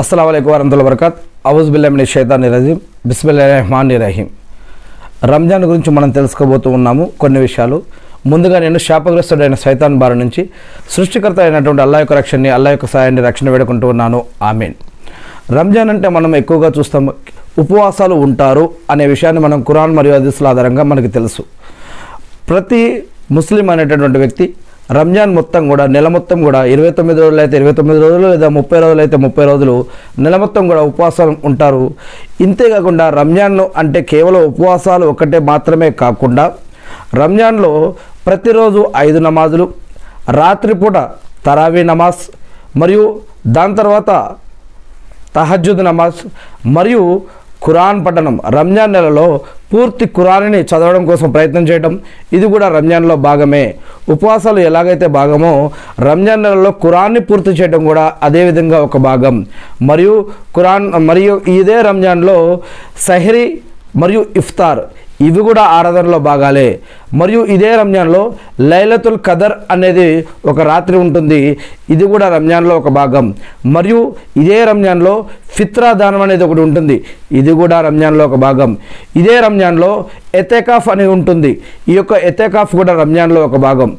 अस्सलाम वालेकुम वरहमतुल्लाहि वबरकात औज़ु बिल्लाहि मिनश शैతానిర్ రజీమ్ బిస్మిల్లాహిర్ రహమానిర్ రహీం రంజాన్ గురించి మనం తెలుసుకోబోతూ ఉన్నాము కొన్ని విషయాలు. ముందుగా నేను శాపగ్రస్తుడైన శైతాన్ బారి నుంచి సృష్టికర్త అయినటువంటి అల్లాహ్ యొక్క రక్షణని అల్లాహ్ యొక్క సహాయాన్ని రక్షణ వేడుకుంటూ ఉన్నాను. ఆమీన్. రంజాన్ అంటే మనం ఎక్కువగా చూస్తాం ఉపవాసాలు ఉంటారు అనే విషయాన్ని మనం ఖురాన్ మరియు హదీసుల ఆధారంగా మనకు తెలుసు. ప్రతి ముస్లిం అనేటటువంటి వ్యక్తి రంజాన్ మొత్తం కూడా నెల మొత్తం కూడా 29 రోజులు అయితే 29 రోజులు లేదా 30 రోజులు అయితే 30 రోజులు నెల మొత్తం కూడా ఉపవాసాలు ఉంటారు. ఇంతేకాకుండా రంజాన్ అంటే కేవలం ఉపవాసాలు ఒకటే మాత్రమే కాకుండా రంజాన్లో ప్రతిరోజు 5 నమాజులు, రాత్రిపూట తరావీ నమాజ్ మరియు దాని తర్వాత తహజ్జుద్ నమాజ్ మరియు ఖురాన్ పఠనం, రంజాన్ నెలలో పూర్తి ఖురాన్ని చదవడం కోసం ప్రయత్నం చేయడం ఇది కూడా రంజాన్లో భాగమే. ఉపవాసాలు ఎలాగైతే భాగమో రంజాన్ నెలలో ఖురాన్ని పూర్తి చేయడం కూడా అదేవిధంగా ఒక భాగం. మరియు ఇదే రంజాన్లో సహరీ మరియు ఇఫ్తార్ ఇవి కూడా ఆరాధనలో భాగాలే. మరియు ఇదే రంజాన్లో లైలతుల్ ఖదర్ అనేది ఒక రాత్రి ఉంటుంది, ఇది కూడా రంజాన్లో ఒక భాగం. మరియు ఇదే రంజాన్లో ఫిత్రా దానం అనేది ఒకటి ఉంటుంది, ఇది కూడా రంజాన్లో ఒక భాగం. ఇదే రంజాన్లో ఎతేకాఫ్ అని ఉంటుంది, ఈ యొక్క ఎతేకాఫ్ కూడా రంజాన్లో ఒక భాగం.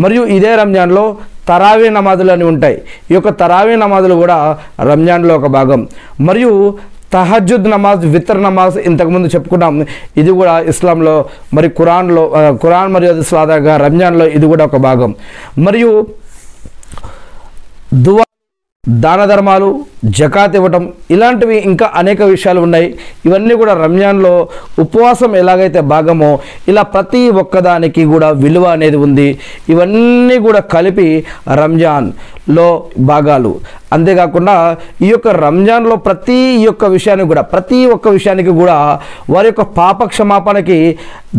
మరియు ఇదే రంజాన్లో తరావీ నమాజులు అని ఉంటాయి, ఈ యొక్క తరావీ నమాజులు కూడా రంజాన్లో ఒక భాగం. మరియు తహజ్జుద్ నమాజ్, వితర్ నమాజ్ ఇంతకుముందు చెప్పుకున్నాం, ఇది కూడా ఇస్లాంలో మరి ఖురాన్ మరియు హదీసుల ఆధారంగా రంజాన్లో ఇది కూడా ఒక భాగం. మరియు దువా, దాన ధర్మాలు, జకాత్ ఇవ్వటం ఇలాంటివి ఇంకా అనేక విషయాలు ఉన్నాయి. ఇవన్నీ కూడా రంజాన్లో ఉపవాసం ఎలాగైతే భాగమో ఇలా ప్రతి ఒక్కదానికి కూడా విలువ అనేది ఉంది. ఇవన్నీ కూడా కలిపి రంజాన్లో భాగాలు. అంతేకాకుండా ఈ యొక్క రంజాన్లో ప్రతి ఒక్క విషయానికి కూడా వారి యొక్క పాప క్షమాపణకి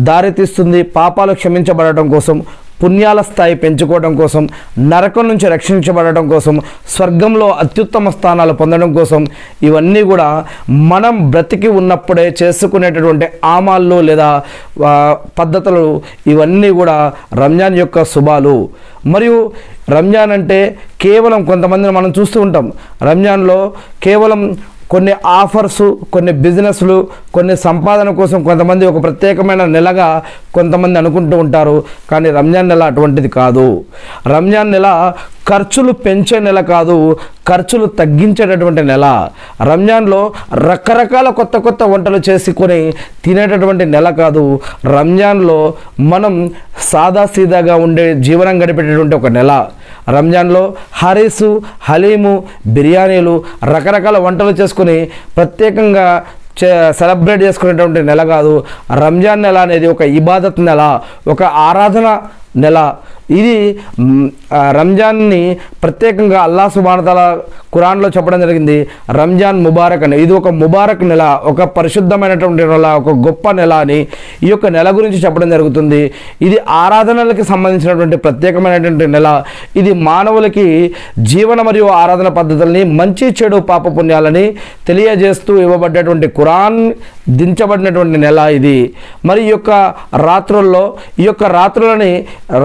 దారితీస్తుంది. పాపాలు క్షమించబడటం కోసం, పుణ్యాల స్థాయి పెంచుకోవడం కోసం, నరకం నుంచి రక్షించబడటం కోసం, స్వర్గంలో అత్యుత్తమ స్థానాలు పొందడం కోసం ఇవన్నీ కూడా మనం బ్రతికి ఉన్నప్పుడే చేసుకునేటటువంటి ఆమాళ్ళు లేదా పద్ధతులు ఇవన్నీ కూడా రంజాన్ యొక్క శుభాలు. మరియు రంజాన్ అంటే కేవలం కొంతమందిని మనం చూస్తూ ఉంటాం, రంజాన్లో కేవలం కొన్ని ఆఫర్సు, కొన్ని బిజినెస్లు, కొన్ని సంపాదన కోసం కొంతమంది ఒక ప్రత్యేకమైన నెలగా కొంతమంది అనుకుంటూ ఉంటారు. కానీ రంజాన్ నెల అటువంటిది కాదు. రంజాన్ నెల ఖర్చులు పెంచే నెల కాదు, ఖర్చులు తగ్గించేటటువంటి నెల. రంజాన్లో రకరకాల కొత్త వంటలు చేసుకొని తినేటటువంటి నెల కాదు. రంజాన్లో మనం సాదాసీదాగా ఉండే జీవనం గడిపేటటువంటి ఒక నెల. రంజాన్లో హరీసు, హలీము, బిర్యానీలు రకరకాల వంటలు చేసుకొని ప్రత్యేకంగా సెలబ్రేట్ చేసుకునేటువంటి నెల కాదు. రంజాన్ నెల అనేది ఒక ఇబాదత్ నెల, ఒక ఆరాధన నెల. ఇది రంజాన్ని ప్రత్యేకంగా అల్లాహ్ సుబ్హానహు వ తఆలా ఖురాన్లో చెప్పడం జరిగింది, రంజాన్ ముబారక్ అని. ఇది ఒక ముబారక్ నెల, ఒక పరిశుద్ధమైనటువంటి నెల, ఒక గొప్ప నెల అని ఈ యొక్క నెల గురించి చెప్పడం జరుగుతుంది. ఇది ఆరాధనలకి సంబంధించినటువంటి ప్రత్యేకమైనటువంటి నెల. ఇది మానవులకి జీవన మరియు ఆరాధన పద్ధతుల్ని, మంచి చెడు పాప పుణ్యాలని తెలియజేస్తూ ఇవ్వబడ్డటువంటి ఖురాన్ దించబడినటువంటి నెల ఇది. మరి ఈ యొక్క రాత్రులని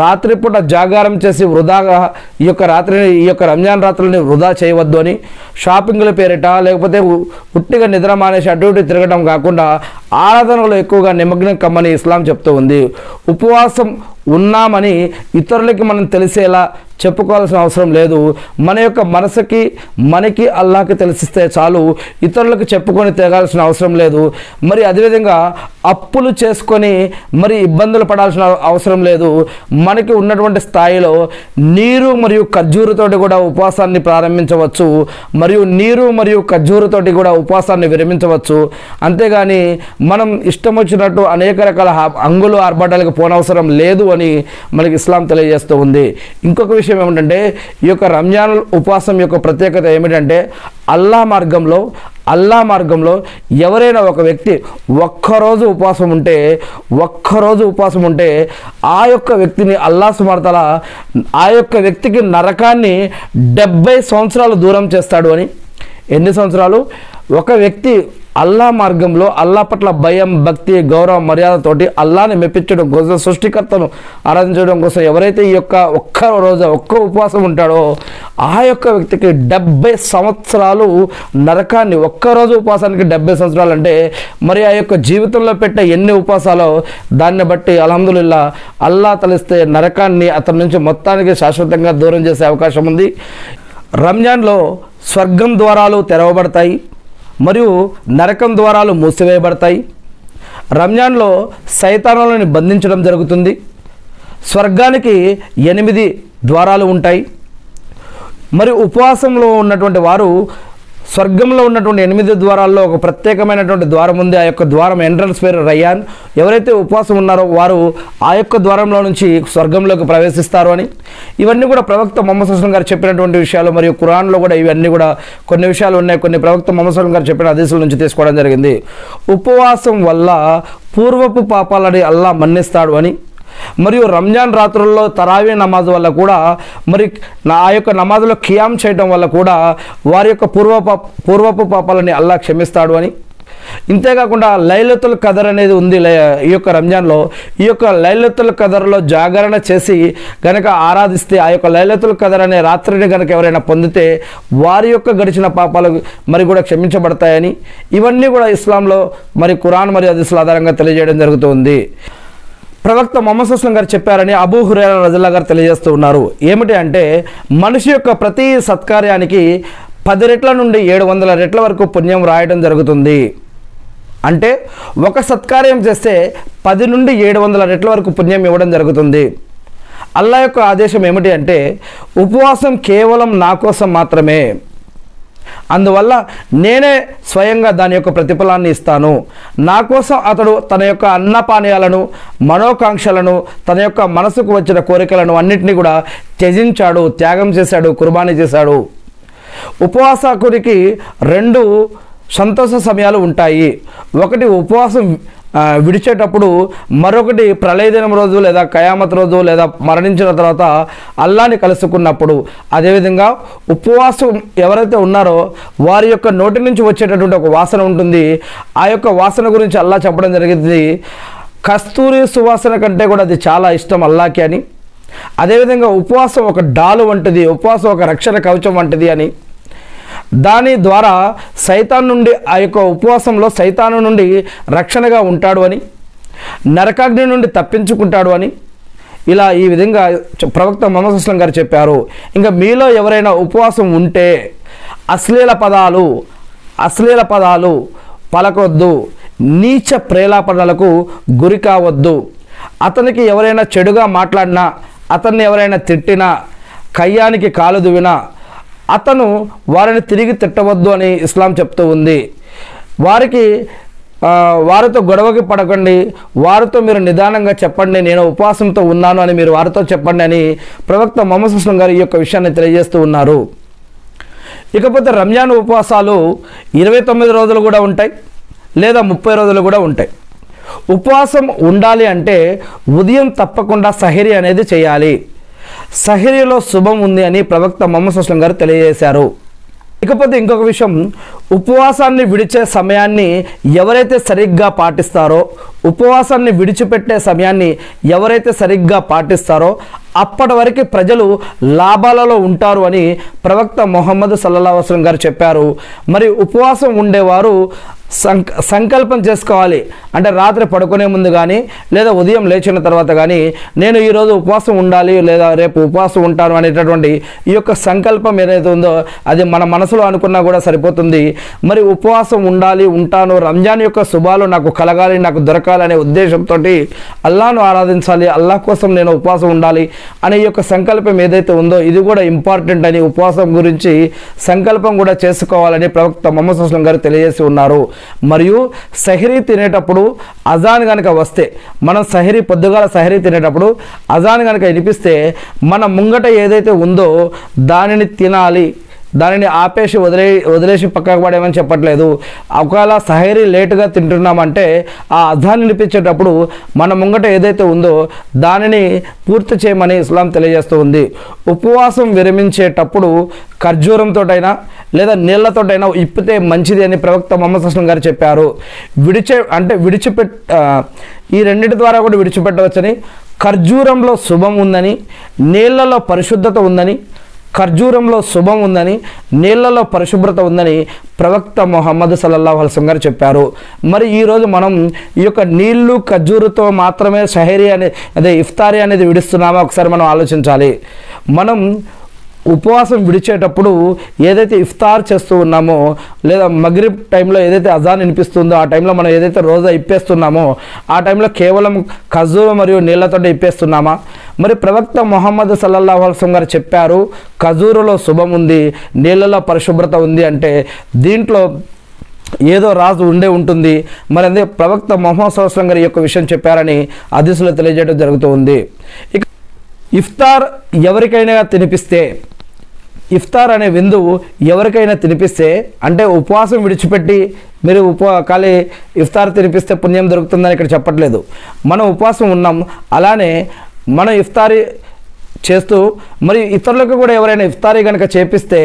రాత్రిపూట జాగారం చేసి వృధాగా ఈ యొక్క రంజాన్ రాత్రులని వృధా చేయవద్దు అని, షాపింగ్ల పేరిట లేకపోతే ఉట్టిగా నిద్ర మానేసి అటు ఇటు తిరగడం కాకుండా ఆరాధనలో ఎక్కువగా నిమగ్నం కమ్మని ఇస్లాం చెప్తూ ఉంది. ఉపవాసం ఉన్నామని ఇతరులకి మనం తెలిసేలా చెప్పుకోవాల్సిన అవసరం లేదు. మన యొక్క మనసుకి మనకి అల్లాహ్కి తెలిసిస్తే చాలు, ఇతరులకు చెప్పుకొని తిరగాల్సిన అవసరం లేదు. మరి అదేవిధంగా అప్పులు చేసుకొని మరి ఇబ్బందులు పడాల్సిన అవసరం లేదు. మనకి ఉన్నటువంటి స్థాయిలో నీరు మరియు ఖర్జూరుతోటి కూడా ఉపవాసాన్ని ప్రారంభించవచ్చు, మరియు నీరు మరియు ఖర్జూరుతోటి కూడా ఉపవాసాన్ని విరమించవచ్చు. అంతేగాని మనం ఇష్టం వచ్చినట్టు అనేక రకాల అంగులు ఆర్భాటాలకు పోనవసరం లేదు అని మనకి ఇస్లాం తెలియజేస్తూ ఉంది. ఇంకొక విషయం ఏమిటంటే ఈ యొక్క రంజాన్ ఉపవాసం యొక్క ప్రత్యేకత ఏమిటంటే అల్లాహ్ మార్గంలో ఎవరైనా ఒక వ్యక్తి ఒక్కరోజు ఉపవాసం ఉంటే ఆ యొక్క వ్యక్తిని అల్లాహ్ సుబ్హానహు వ తఆలా ఆ యొక్క వ్యక్తికి నరకాన్ని 70 సంవత్సరాలు దూరం చేస్తాడు అని. ఎన్ని సంవత్సరాలు? ఒక వ్యక్తి అల్లా మార్గంలో అల్లా పట్ల భయం, భక్తి, గౌరవం, మర్యాదతోటి అల్లాని మెప్పించడం కోసం, సృష్టికర్తను ఆరాధించడం కోసం ఎవరైతే ఈ యొక్క ఒక్క ఉపవాసం ఉంటాడో ఆ యొక్క వ్యక్తికి 70 సంవత్సరాలు నరకాన్ని, ఒక్కరోజు ఉపవాసానికి 70 సంవత్సరాలు అంటే మరి ఆ యొక్క జీవితంలో పెట్టే ఎన్ని ఉపవాసాలో దాన్ని బట్టి అల్హమ్దులిల్లా అల్లా తలిస్తే నరకాన్ని అతని నుంచి మొత్తానికి శాశ్వతంగా దూరం చేసే అవకాశం ఉంది. రంజాన్లో స్వర్గం ద్వారాలు తెరవబడతాయి మరియు నరకం ద్వారాలు మూసివేయబడతాయి. రంజాన్లో సైతానులను బంధించడం జరుగుతుంది. స్వర్గానికి 8 ద్వారాలు ఉంటాయి. మరి ఉపవాసంలో ఉన్నటువంటి వారు స్వర్గంలో ఉన్నటువంటి 8 ద్వారాల్లో ఒక ప్రత్యేకమైనటువంటి ద్వారం ఉంది. ఆ యొక్క ద్వారం ఎంట్రన్స్ పేరు రయ్యాన్. ఎవరైతే ఉపవాసం ఉన్నారో వారు ఆ యొక్క ద్వారంలో నుంచి స్వర్గంలోకి ప్రవేశిస్తారు అని ఇవన్నీ కూడా ప్రవక్త ముహమ్మద్ సల్లల్లాహు అలైహి వసల్లం గారు చెప్పినటువంటి విషయాలు. మరియు ఖురాన్లో కూడా ఇవన్నీ కూడా కొన్ని విషయాలు ఉన్నాయి. కొన్ని ప్రవక్త ముహమ్మద్ సల్లల్లాహు అలైహి వసల్లం గారు చెప్పిన హదీసుల నుంచి తీసుకోవడం జరిగింది. ఉపవాసం వల్ల పూర్వపు పాపాలని అల్లా మన్నిస్తాడు అని, మరియు రంజాన్ రాత్రుల్లో తరావీ నమాజ్ వల్ల కూడా మరి ఆ యొక్క నమాజ్లో ఖియామ్ చేయడం వల్ల కూడా వారి యొక్క పూర్వపు పాపాలని అల్లా క్షమిస్తాడు అని. ఇంతేకాకుండా లైలతుల్ ఖదర్ అనేది ఉంది ఈ యొక్క రంజాన్లో. ఈ యొక్క లైలతుల్ ఖదర్లో జాగరణ చేసి గనక ఆరాధిస్తే ఆ యొక్క లైలతుల్ ఖదర్ అనే రాత్రిని గనక ఎవరైనా పొందితే వారి యొక్క గడిచిన పాపాలు మరి కూడా క్షమించబడతాయని ఇవన్నీ కూడా ఇస్లాంలో మరి ఖురాన్ మరియు హదీసుల ఆధారంగా తెలియజేయడం జరుగుతుంది. ప్రవక్త ముహమ్మద్ సల్లల్లాహు అలైహి వసల్లం గారు చెప్పారని అబూ హురైరా రజియల్లాహు గారు తెలియజేస్తూ ఉన్నారు. ఏమిటి అంటే మనిషి యొక్క ప్రతి సత్కార్యానికి 10 రెట్ల నుండి 700 రెట్ల వరకు పుణ్యం రాయడం జరుగుతుంది. అంటే ఒక సత్కార్యం చేస్తే 10 నుండి 700 రెట్ల వరకు పుణ్యం ఇవ్వడం జరుగుతుంది. అల్లా యొక్క ఆదేశం ఏమిటి అంటే ఉపవాసం కేవలం నా కోసం మాత్రమే, అందువల్ల నేనే స్వయంగా దాని యొక్క ప్రతిఫలాన్ని ఇస్తాను. నా కోసం అతడు తన యొక్క అన్నపానీయాలను, మనోకాంక్షలను, తన యొక్క మనసుకు వచ్చిన కోరికలను అన్నింటినీ కూడా త్యజించాడు, త్యాగం చేశాడు, కుర్బానీ చేశాడు. ఉపవాసకుడికి 2 సంతోష సమయాలు ఉంటాయి. ఒకటి ఉపవాసం విడిచేటప్పుడు, మరొకటి ప్రళయ దినం రోజు లేదా కయామత్ రోజు లేదా మరణించిన తర్వాత అల్లాని కలుసుకున్నప్పుడు. అదేవిధంగా ఉపవాసం ఎవరైతే ఉన్నారో వారి యొక్క నోటి నుంచి వచ్చేటటువంటి ఒక వాసన ఉంటుంది. ఆ యొక్క వాసన గురించి అల్లా చెప్పడం జరిగింది, కస్తూరి సువాసన కంటే కూడా అది చాలా ఇష్టం అల్లాకి అని. అదేవిధంగా ఉపవాసం ఒక డాలు వంటిది, ఉపవాసం ఒక రక్షణ కవచం వంటిది అని. దాని ద్వారా సైతాన్ నుండి, ఆ యొక్క ఉపవాసంలో సైతాను నుండి రక్షణగా ఉంటాడు అని, నరకాగ్ని నుండి తప్పించుకుంటాడు అని ఇలా ఈ విధంగా ప్రవక్త ముహమ్మద్ సల్లల్లాహు అలైహి వసల్లం గారు చెప్పారు. ఇంకా మీలో ఎవరైనా ఉపవాసం ఉంటే అశ్లీల పదాలు పలకొద్దు, నీచ ప్రేలాపనలకు గురి కావద్దు. అతనికి ఎవరైనా చెడుగా మాట్లాడినా, అతన్ని ఎవరైనా తిట్టినా, కయ్యానికి కాలు దువ్వినా అతను వారిని తిరిగి తిట్టవద్దు అని ఇస్లాం చెప్తూ ఉంది. వారితో గొడవకి పడకండి, వారితో మీరు నిదానంగా చెప్పండి, నేను ఉపవాసంతో ఉన్నాను అని మీరు వారితో చెప్పండి అని ప్రవక్త ముహమ్మద్ సల్లల్లాహు అలైహి వసల్లం గారు ఈ యొక్క విషయాన్ని తెలియజేస్తూ ఉన్నారు. ఇకపోతే రంజాన్ ఉపవాసాలు 29 రోజులు కూడా ఉంటాయి, లేదా 30 రోజులు కూడా ఉంటాయి. ఉపవాసం ఉండాలి అంటే ఉదయం తప్పకుండా సహరీ అనేది చేయాలి. సహరీలో శుభం ఉంది అని ప్రవక్త ముహమ్మద్ సల్లల్లాహు అలైహి వసల్లం గారు తెలియజేశారు. ఇకపోతే ఇంకొక విషయం, ఉపవాసాన్ని విడిచే సమయాన్ని ఎవరైతే సరిగ్గా పాటిస్తారో, ఉపవాసాన్ని విడిచిపెట్టే సమయాన్ని ఎవరైతే సరిగ్గా పాటిస్తారో అప్పటి వరకు ప్రజలు లాభాలలో ఉంటారు అని ప్రవక్త ముహమ్మద్ సల్లల్లాహు అలైహి వసల్లం గారు చెప్పారు. మరి ఉపవాసం ఉండేవారు సంకల్పం చేసుకోవాలి. అంటే రాత్రి పడుకునే ముందు కానీ లేదా ఉదయం లేచిన తర్వాత కానీ నేను ఈరోజు ఉపవాసం ఉండాలి లేదా రేపు ఉపవాసం ఉంటాను అనేటటువంటి ఈ యొక్క సంకల్పం ఏదైతే ఉందో అది మన మనసులో అనుకున్నా కూడా సరిపోతుంది. మరి ఉపవాసం ఉండాలి, ఉంటాను, రంజాన్ యొక్క శుభాలు నాకు కలగాలి, నాకు దొరకాలనే ఉద్దేశంతో అల్లాను ఆరాధించాలి, అల్లాహ్ కోసం నేను ఉపవాసం ఉండాలి అనే ఈ యొక్క సంకల్పం ఏదైతే ఉందో ఇది కూడా ఇంపార్టెంట్ అని ఉపవాసం గురించి సంకల్పం కూడా చేసుకోవాలని ప్రవక్త ముహమ్మద్ సల్లల్లాహు అలైహి వసల్లం గారు తెలియజేసి ఉన్నారు. మరియు సహరీ తినేటప్పుడు అజాన్ కనుక వస్తే, మనం పొద్దుగాల సహరీ తినేటప్పుడు అజాన్ కనుక వినిపిస్తే మన ముంగట ఏదైతే ఉందో దానిని తినాలి, దానిని ఆపేసి వదిలేసి పక్కకు పడేమని చెప్పట్లేదు. ఒకవేళ సహరీ లేటుగా తింటున్నామంటే ఆ అజాన్ వినిపించేటప్పుడు మన ముంగట ఏదైతే ఉందో దానిని పూర్తి చేయమని ఇస్లాం తెలియజేస్తూ ఉంది. ఉపవాసం విరమించేటప్పుడు ఖర్జూరంతోటైనా లేదా నీళ్లతోటైనా ఇప్పితే మంచిది అని ప్రవక్త ముహమ్మద్ సల్లల్లాహు అలైహి వసల్లం గారు చెప్పారు. ఈ రెండింటి ద్వారా కూడా విడిచిపెట్టవచ్చని, ఖర్జూరంలో శుభం ఉందని, నీళ్లలో పరిశుద్ధత ఉందని, ఖర్జూరంలో శుభం ఉందని, నీళ్లలో పరిశుభ్రత ఉందని ప్రవక్త ముహమ్మద్ సల్లల్లాహు అలైహి వసల్లం గారు చెప్పారు. మరి ఈరోజు మనం ఈ యొక్క నీళ్లు ఖర్జూరుతో మాత్రమే సహరీ అదే ఇఫ్తారీ అనేది విడుస్తున్నామో ఒకసారి మనం ఆలోచించాలి. మనం ఉపవాసం విడిచేటప్పుడు ఏదైతే ఇఫ్తార్ చేస్తూ ఉన్నామో లేదా మగ్రిబ్ టైంలో ఏదైతే అజాన్ వినిపిస్తుందో ఆ టైంలో మనం ఏదైతే రోజా ఇప్పేస్తున్నామో ఆ టైంలో కేవలం ఖర్జూరం మరియు నీళ్లతో ఇప్పేస్తున్నామా? మరి ప్రవక్త ముహమ్మద్ సల్లల్లాహు అలైహి వసల్లం గారు చెప్పారు ఖర్జూరులో శుభం ఉంది, నీళ్లలో పరిశుభ్రత ఉంది అంటే దీంట్లో ఏదో రాజు ఉంటుంది. మరి అదే ప్రవక్త ముహమ్మద్ సల్లల్లాహు అలైహి వసల్లం గారు ఈ యొక్క విషయం చెప్పారని హదీసులో తెలియజేయడం జరుగుతూ ఉంది. ఇక ఇఫ్తార్ ఎవరికైనా తినిపిస్తే, ఇఫ్తార్ అనే విందు ఎవరికైనా తినిపిస్తే అంటే ఉపవాసం విడిచిపెట్టి మీరు ఖాళీ ఇఫ్తార్ తినిపిస్తే పుణ్యం దొరుకుతుందని ఇక్కడ చెప్పట్లేదు. మనం ఉపవాసం ఉన్నాం, అలానే మనం ఇఫ్తారీ చేస్తూ మరి ఇతరులకు కూడా ఎవరైనా ఇఫ్తారీ కనుక చేపిస్తే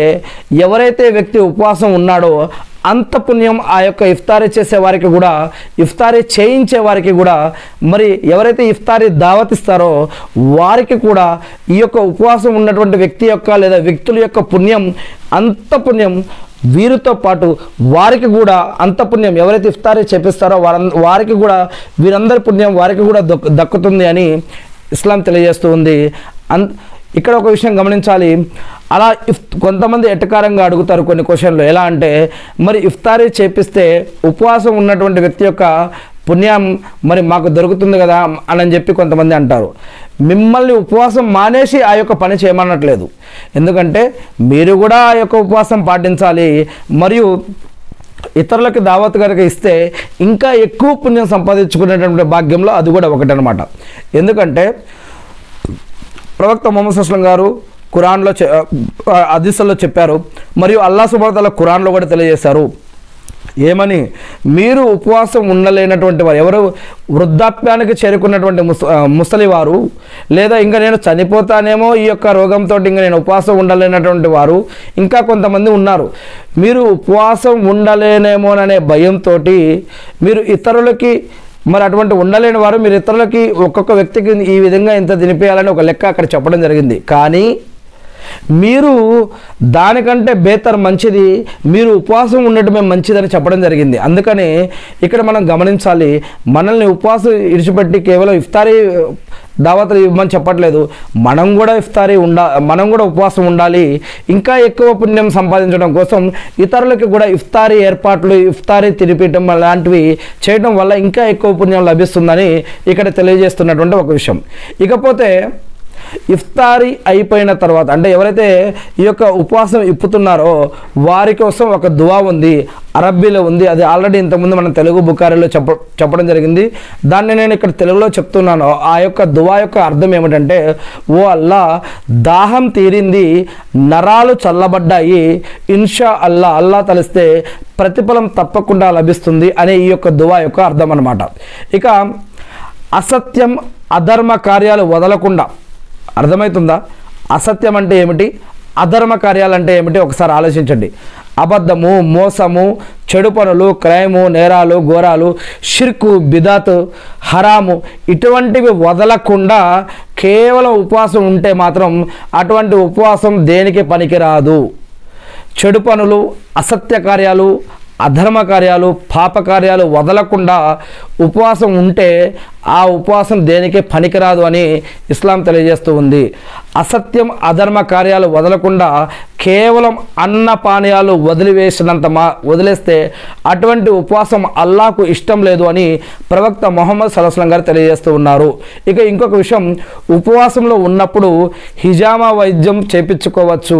ఎవరైతే వ్యక్తి ఉపవాసం ఉన్నాడో అంత పుణ్యం ఆ యొక్క ఇఫ్తారీ చేసే వారికి కూడా, ఇఫ్తారీ చేయించే వారికి కూడా, మరి ఎవరైతే ఇఫ్తారీ దావత్ ఇస్తారో వారికి కూడా ఈ యొక్క ఉపవాసం ఉన్నటువంటి వ్యక్తి యొక్క లేదా వ్యక్తుల యొక్క పుణ్యం అంత పుణ్యం వీరితో పాటు వారికి కూడా అంత పుణ్యం, ఎవరైతే ఇఫ్తారీ చేపిస్తారో వారికి కూడా వీరందరి పుణ్యం వారికి కూడా దక్కుతుంది అని ఇస్లాం తెలియజేస్తూ ఉంది. ఇక్కడ ఒక విషయం గమనించాలి. అలా కొంతమంది ఎటకారంగా అడుగుతారు కొన్ని క్వశ్చన్లు. ఎలా అంటే మరి ఇఫ్తారీ చేపిస్తే ఉపవాసం ఉన్నటువంటి వ్యక్తి యొక్క పుణ్యం మరి మాకు దొరుకుతుంది కదా అని చెప్పి కొంతమంది అంటారు. మిమ్మల్ని ఉపవాసం మానేసి ఆ యొక్క పని చేయమన్నట్లేదు. ఎందుకంటే మీరు కూడా ఆ యొక్క ఉపవాసం పాటించాలి. మరియు ఇతరులకు దావత్ కనుక ఇస్తే ఇంకా ఎక్కువ పుణ్యం సంపాదించుకునేటువంటి భాగ్యంలో అది కూడా ఒకటనమాట. ఎందుకంటే ప్రవక్త ముహమ్మద్ సల్లల్లాహు అలైహి వసల్లం గారు ఖురాన్లో హదీసుల్లో చెప్పారు, మరియు అల్లాహ్ సుబ్హానహు వ తఆలా ఖురాన్లో కూడా తెలియజేశారు. ఏమని? మీరు ఉపవాసం ఉండలేనటువంటి వారు, ఎవరు వృద్ధాప్యానికి చేరుకున్నటువంటి ముసలివారు, లేదా ఇంకా నేను చనిపోతానేమో ఈ యొక్క రోగంతో ఇంకా నేను ఉపవాసం ఉండలేనటువంటి వారు ఇంకా కొంతమంది ఉన్నారు. మీరు ఉపవాసం ఉండలేనేమోననే భయంతో మీరు ఇతరులకి మరి అటువంటి ఉండలేని వారు మీరు ఇతరులకి ఒక్కొక్క వ్యక్తికి ఈ విధంగా ఇంత తినిపేయాలని ఒక లెక్క అక్కడ చెప్పడం జరిగింది. కానీ మీరు దానికంటే బేతర్ మంచిది, మీరు ఉపవాసం ఉండటమే మంచిదని చెప్పడం జరిగింది. అందుకని ఇక్కడ మనం గమనించాలి, మనల్ని ఉపవాసం ఇడిచిపెట్టి కేవలం ఇఫ్తారీ దావతలు ఇవ్వమని చెప్పట్లేదు. మనం కూడా ఉపవాసం ఉండాలి. ఇంకా ఎక్కువ పుణ్యం సంపాదించడం కోసం ఇతరులకి కూడా ఇఫ్తారీ ఏర్పాట్లు, ఇఫ్తారీ తినిపించడం లాంటివి చేయడం వల్ల ఇంకా ఎక్కువ పుణ్యం లభిస్తుందని ఇక్కడ తెలియజేస్తున్నటువంటి ఒక విషయం. ఇకపోతే ఇఫ్తారీ అయిపోయిన తర్వాత అంటే ఎవరైతే ఈ యొక్క ఉపవాసం ఇప్పుతున్నారో వారి కోసం ఒక దువా ఉంది, అరబ్బీలో ఉంది. అది ఆల్రెడీ ఇంతకుముందు మనం తెలుగు బుఖారీలో చెప్పడం జరిగింది. దాన్ని నేను ఇక్కడ తెలుగులో చెప్తున్నాను. ఆ యొక్క దువా యొక్క అర్థం ఏమిటంటే, ఓ అల్లా, దాహం తీరింది, నరాలు చల్లబడ్డాయి, ఇన్షా అల్లా తలిస్తే ప్రతిఫలం తప్పకుండా లభిస్తుంది అనే ఈ యొక్క దువా యొక్క అర్థం అన్నమాట. ఇక అసత్యం, అధర్మ కార్యాలు వదలకుండా, అర్థమవుతుందా? అసత్యం అంటే ఏమిటి, అధర్మ కార్యాలు అంటే ఏమిటి ఒకసారి ఆలోచించండి. అబద్ధము, మోసము, చెడు పనులు, క్రైము, నేరాలు, ఘోరాలు, షిర్కు, బిదాత్, హరాము ఇటువంటివి వదలకుండా కేవలం ఉపవాసం ఉంటే మాత్రం అటువంటి ఉపవాసం దేనికి పనికిరాదు. చెడు పనులు, అసత్య కార్యాలు, అధర్మ కార్యాలు, పాప కార్యాలు వదలకుండా ఉపవాసం ఉంటే ఆ ఉపవాసం దేనికి పనికిరాదు అని ఇస్లాం తెలియజేస్తూ ఉంది. అసత్యం, అధర్మ కార్యాలు వదలకుండా కేవలం అన్న పానీయాలు వదిలేస్తే అటువంటి ఉపవాసం అల్లాహకు ఇష్టం లేదు అని ప్రవక్త ముహమ్మద్ సల్లల్లాహు అలైహి వసల్లం గారు తెలియజేస్తూ ఉన్నారు. ఇక ఇంకొక విషయం, ఉపవాసంలో ఉన్నప్పుడు హిజామా వైద్యం చేపించుకోవచ్చు.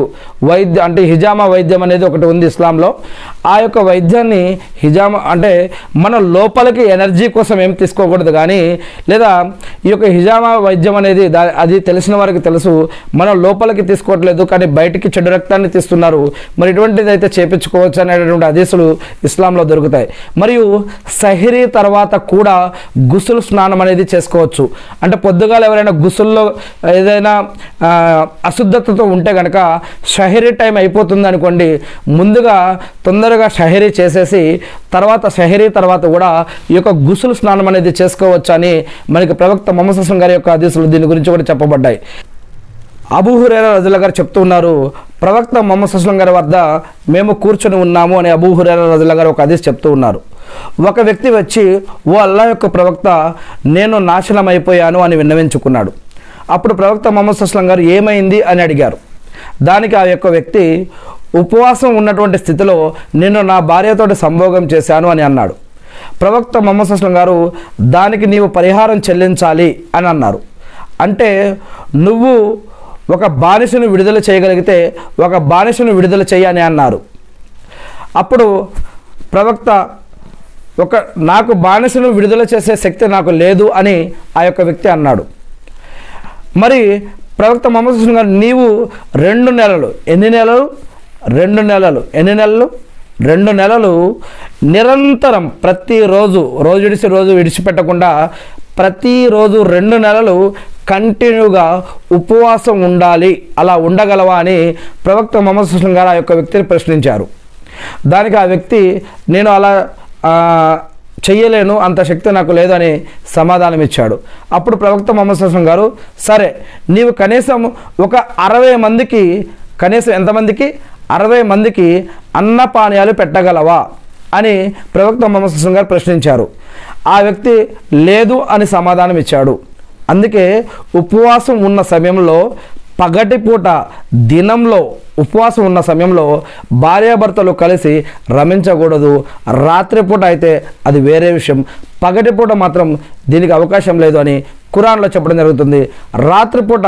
అంటే హిజామా వైద్యం అనేది ఒకటి ఉంది ఇస్లాంలో. ఆ యొక్క వైద్యాన్ని హిజామా అంటే మన లోపలికి ఎనర్జీ కోసం ఏం తీసుకోకూడదు, కానీ లేదా ఈ యొక్క హిజామా వైద్యం అనేది అది తెలిసిన వారికి తెలుసు, మనం లోపలికి తీసుకోవట్లేదు కానీ బయటికి చెడు రక్తాన్ని తీస్తున్నారు, మరి ఇటువంటిది అయితే చేపించుకోవచ్చు అనేటువంటి హదీసులు ఇస్లాంలో దొరుకుతాయి. మరియు సహరీ తర్వాత కూడా గుసులు స్నానం అనేది చేసుకోవచ్చు. అంటే పొద్దుగాల ఎవరైనా గుసుల్లో ఏదైనా అశుద్ధతతో ఉంటే కనుక షహరీ టైం అయిపోతుంది అనుకోండి, ముందుగా తొందరగా షహరీ చేసేసి షహరీ తర్వాత కూడా ఈ యొక్క గుసులు స్నానం అనేది చేసుకోవచ్చు అని మనకి ప్రవక్త ముహమ్మద్ సల్లల్లాహు అలైహి వసల్లం గారి యొక్క హదీసులు దీని గురించి కూడా చెప్పబడ్డాయి. అబూ హురైరా రజుల్లాహు గారు చెప్తూ ఉన్నారు, ప్రవక్త ముహమ్మద్ సల్లల్లాహు అలైహి వసల్లం గారి వద్ద మేము కూర్చొని ఉన్నాము అని అబూ హురైరా రజుల్లాహు గారు ఒక హదీస్ చెప్తూ ఉన్నారు. ఒక వ్యక్తి వచ్చి, ఓ అల్లాహ్ యొక్క ప్రవక్త, నేను నాశనం అయిపోయాను అని విన్నవించుకున్నాడు. అప్పుడు ప్రవక్త ముహమ్మద్ సల్లల్లాహు అలైహి వసల్లం గారు ఏమైంది అని అడిగారు. దానికి ఆ యొక్క వ్యక్తి, ఉపవాసం ఉన్నటువంటి స్థితిలో నేను నా భార్యతోటి సంభోగం చేశాను అని అన్నాడు. ప్రవక్త ముహమ్మద్ సల్లల్లాహు అలైహి వసల్లం గారు, దానికి నీవు పరిహారం చెల్లించాలి అని అన్నారు. అంటే నువ్వు ఒక బానిసను విడుదల చేయగలిగితే ఒక బానిసను విడుదల చేయని అన్నారు. అప్పుడు ప్రవక్త, నాకు బానిసను విడుదల చేసే శక్తి నాకు లేదు అని ఆ యొక్క వ్యక్తి అన్నాడు. మరి ప్రవక్త ముహమ్మద్ సల్లల్లాహు అలైహి వసల్లం గారు, నీవు 2 నెలలు, ఎన్ని నెలలు? 2 నెలలు. ఎన్ని నెలలు? 2 నెలలు నిరంతరం ప్రతిరోజు, రోజు విడిచిపెట్టకుండా ప్రతిరోజు 2 నెలలు కంటిన్యూగా ఉపవాసం ఉండాలి, అలా ఉండగలవా అని ప్రవక్త ముహమ్మద్ సల్లల్లాహు అలైహి వసల్లం గారు ఆ యొక్క వ్యక్తిని ప్రశ్నించారు. దానికి ఆ వ్యక్తి, నేను అలా చెయ్యలేను, అంత శక్తి నాకు లేదని సమాధానం ఇచ్చాడు. అప్పుడు ప్రవక్త ముహమ్మద్ సల్లల్లాహు అలైహి వసల్లం గారు, సరే నీవు కనీసం ఒక 60 మందికి, కనీసం ఎంతమందికి? 60 మందికి అన్నపానీయాలు పెట్టగలవా అని ప్రవక్త ముహమ్మద్ సల్లల్లాహు అలైహి వసల్లం గారు ప్రశ్నించారు. ఆ వ్యక్తి లేదు అని సమాధానం ఇచ్చాడు. అందుకే ఉపవాసం ఉన్న సమయంలో, పగటిపూట దినంలో ఉపవాసం ఉన్న సమయంలో భార్యాభర్తలు కలిసి రమించకూడదు. రాత్రిపూట అయితే అది వేరే విషయం, పగటిపూట మాత్రం దీనికి అవకాశం లేదు అని ఖురాన్లో చెప్పడం జరుగుతుంది. రాత్రిపూట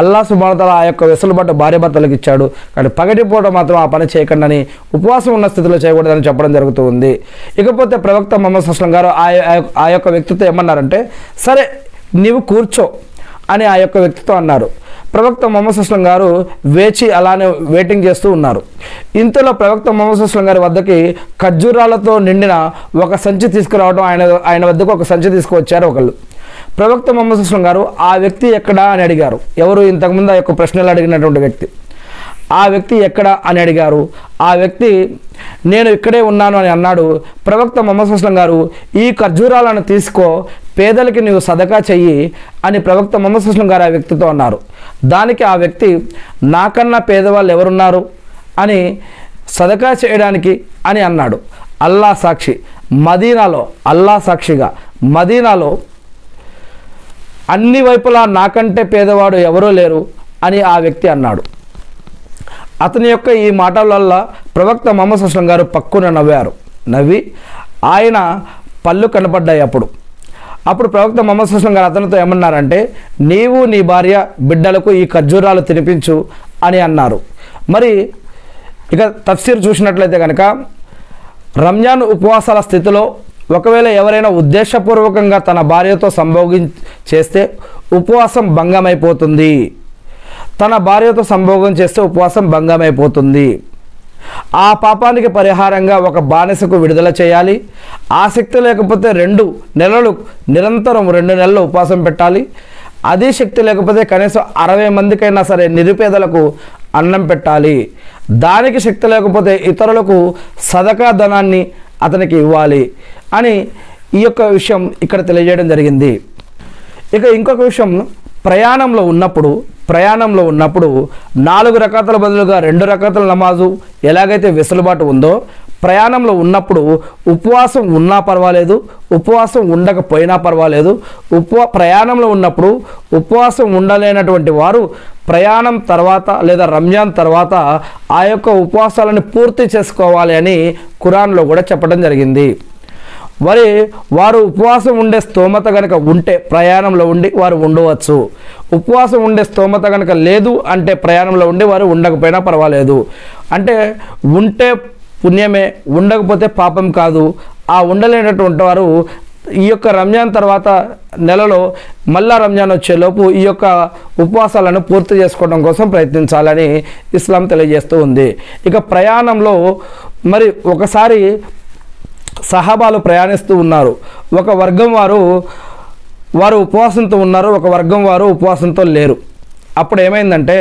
అల్లాహ్ సుబ్హానహు వ తఆలా ఆ యొక్క వెసులుబాటు భార్యాభర్తలకు ఇచ్చాడు, కానీ పగటిపూట మాత్రం ఆ పని చేయకండి, ఉపవాసం ఉన్న స్థితిలో చేయకూడదని చెప్పడం జరుగుతుంది. ఇకపోతే ప్రవక్త ముహమ్మద్ సల్లల్లాహు అలైహి వసల్లం గారు ఆ యొక్క వ్యక్తితో ఏమన్నారంటే, సరే నీవు కూర్చో అని ఆ యొక్క వ్యక్తితో అన్నారు. ప్రవక్త ముహమ్మద్ సల్లల్లాహు అలైహి వసల్లం గారు వేచి అలానే వెయిటింగ్ చేస్తూ ఉన్నారు. ఇంతలో ప్రవక్త ముహమ్మద్ సల్లల్లాహు అలైహి వసల్లం గారి వద్దకి ఖర్జూరాలతో నిండిన ఒక సంచి తీసుకురావడం, ఆయన వద్దకు ఒక సంచి తీసుకువచ్చారు ఒకళ్ళు. ప్రవక్త ముహమ్మద్ సల్లల్లాహు అలైహి వసల్లం గారు, ఆ వ్యక్తి ఎక్కడా అని అడిగారు. ఎవరు? ఇంతకుముందు ఆ యొక్క ప్రశ్నలు అడిగినటువంటి వ్యక్తి. ఆ వ్యక్తి ఎక్కడ అని అడిగారు. ఆ వ్యక్తి, నేను ఇక్కడే ఉన్నాను అని అన్నాడు. ప్రవక్త ముహమ్మద్ సల్లల్లాహు అలైహి వసల్లం గారు, ఈ ఖర్జూరాలను తీసుకో, పేదలకి నీవు సదకా చెయ్యి అని ప్రవక్త ముహమ్మద్ సల్లల్లాహు అలైహి వసల్లం గారు ఆ వ్యక్తితో అన్నారు. దానికి ఆ వ్యక్తి, నాకన్నా పేదవాళ్ళు ఎవరున్నారు అని సదకా చేయడానికి అని అన్నాడు. అల్లాహ్ సాక్షి, మదీనాలో, అల్లాహ్ సాక్షిగా మదీనాలో అన్ని వైపులా నాకంటే పేదవాడు ఎవరూ లేరు అని ఆ వ్యక్తి అన్నాడు. అతని యొక్క ఈ మాటల వల్ల ప్రవక్త ముహమ్మద్ సల్లల్లాహు అలైహి వసల్లం గారు పక్కున నవ్వారు. నవ్వి ఆయన పళ్ళు కనపడ్డాయి. అప్పుడు ప్రవక్త ముహమ్మద్ సల్లల్లాహు అలైహి వసల్లం గారు అతనితో ఏమన్నారంటే, నీవు నీ భార్య బిడ్డలకు ఈ ఖర్జూరాలు తినిపించు అని అన్నారు. మరి ఇక తఫ్సీర్ చూసినట్లయితే కనుక, రంజాన్ ఉపవాసాల స్థితిలో ఒకవేళ ఎవరైనా ఉద్దేశపూర్వకంగా తన భార్యతో సంభోగం చేస్తే ఉపవాసం భంగమైపోతుంది. తన భార్యతో సంభోగం చేస్తే ఉపవాసం భంగమైపోతుంది. ఆ పాపానికి పరిహారంగా ఒక బానిసకు విడుదల చేయాలి. ఆసక్తి లేకపోతే 2 నెలలు నిరంతరం 2 నెలలు ఉపవాసం పెట్టాలి. అదే శక్తి లేకపోతే కనీసం 60 మందికైనా సరే నిరుపేదలకు అన్నం పెట్టాలి. దానికి శక్తి లేకపోతే ఇతరులకు సదకా ధనాన్ని అతనికి ఇవ్వాలి అని ఈ యొక్క విషయం ఇక్కడ తెలియజేయడం జరిగింది. ఇక ఇంకొక విషయం, ప్రయాణంలో ఉన్నప్పుడు 4 రకాతుల బదులుగా 2 రకాతుల నమాజు ఎలాగైతే వెసులుబాటు ఉందో, ప్రయాణంలో ఉన్నప్పుడు ఉపవాసం ఉన్నా పర్వాలేదు, ఉపవాసం ఉండకపోయినా పర్వాలేదు. ప్రయాణంలో ఉన్నప్పుడు ఉపవాసం ఉండలేనటువంటి వారు ప్రయాణం తర్వాత లేదా రంజాన్ తర్వాత ఆ యొక్క ఉపవాసాలను పూర్తి చేసుకోవాలి అని ఖురాన్లో కూడా చెప్పడం జరిగింది. మరి వారు ఉపవాసం ఉండే స్తోమత కనుక ఉంటే ప్రయాణంలో ఉండి వారు ఉండవచ్చు. ఉపవాసం ఉండే స్తోమత కనుక లేదు అంటే ప్రయాణంలో ఉండి వారు ఉండకపోయినా పర్వాలేదు. అంటే ఉంటే పుణ్యమే, ఉండకపోతే పాపం కాదు. ఆ ఉండలేనటువంటి వారు ఈ యొక్క రంజాన్ తర్వాత నెలలో మళ్ళా రంజాన్ వచ్చేలోపు ఈ యొక్క ఉపవాసాలను పూర్తి చేసుకోవడం కోసం ప్రయత్నించాలని ఇస్లాం తెలియజేస్తూ ఉంది. ఇక ప్రయాణంలో మరి ఒకసారి సహాబాలు ప్రయాణిస్తూ ఉన్నారు. ఒక వర్గం వారు ఉపవాసంతో ఉన్నారు, ఒక వర్గం వారు ఉపవాసంతో లేరు. అప్పుడు ఏమైందంటే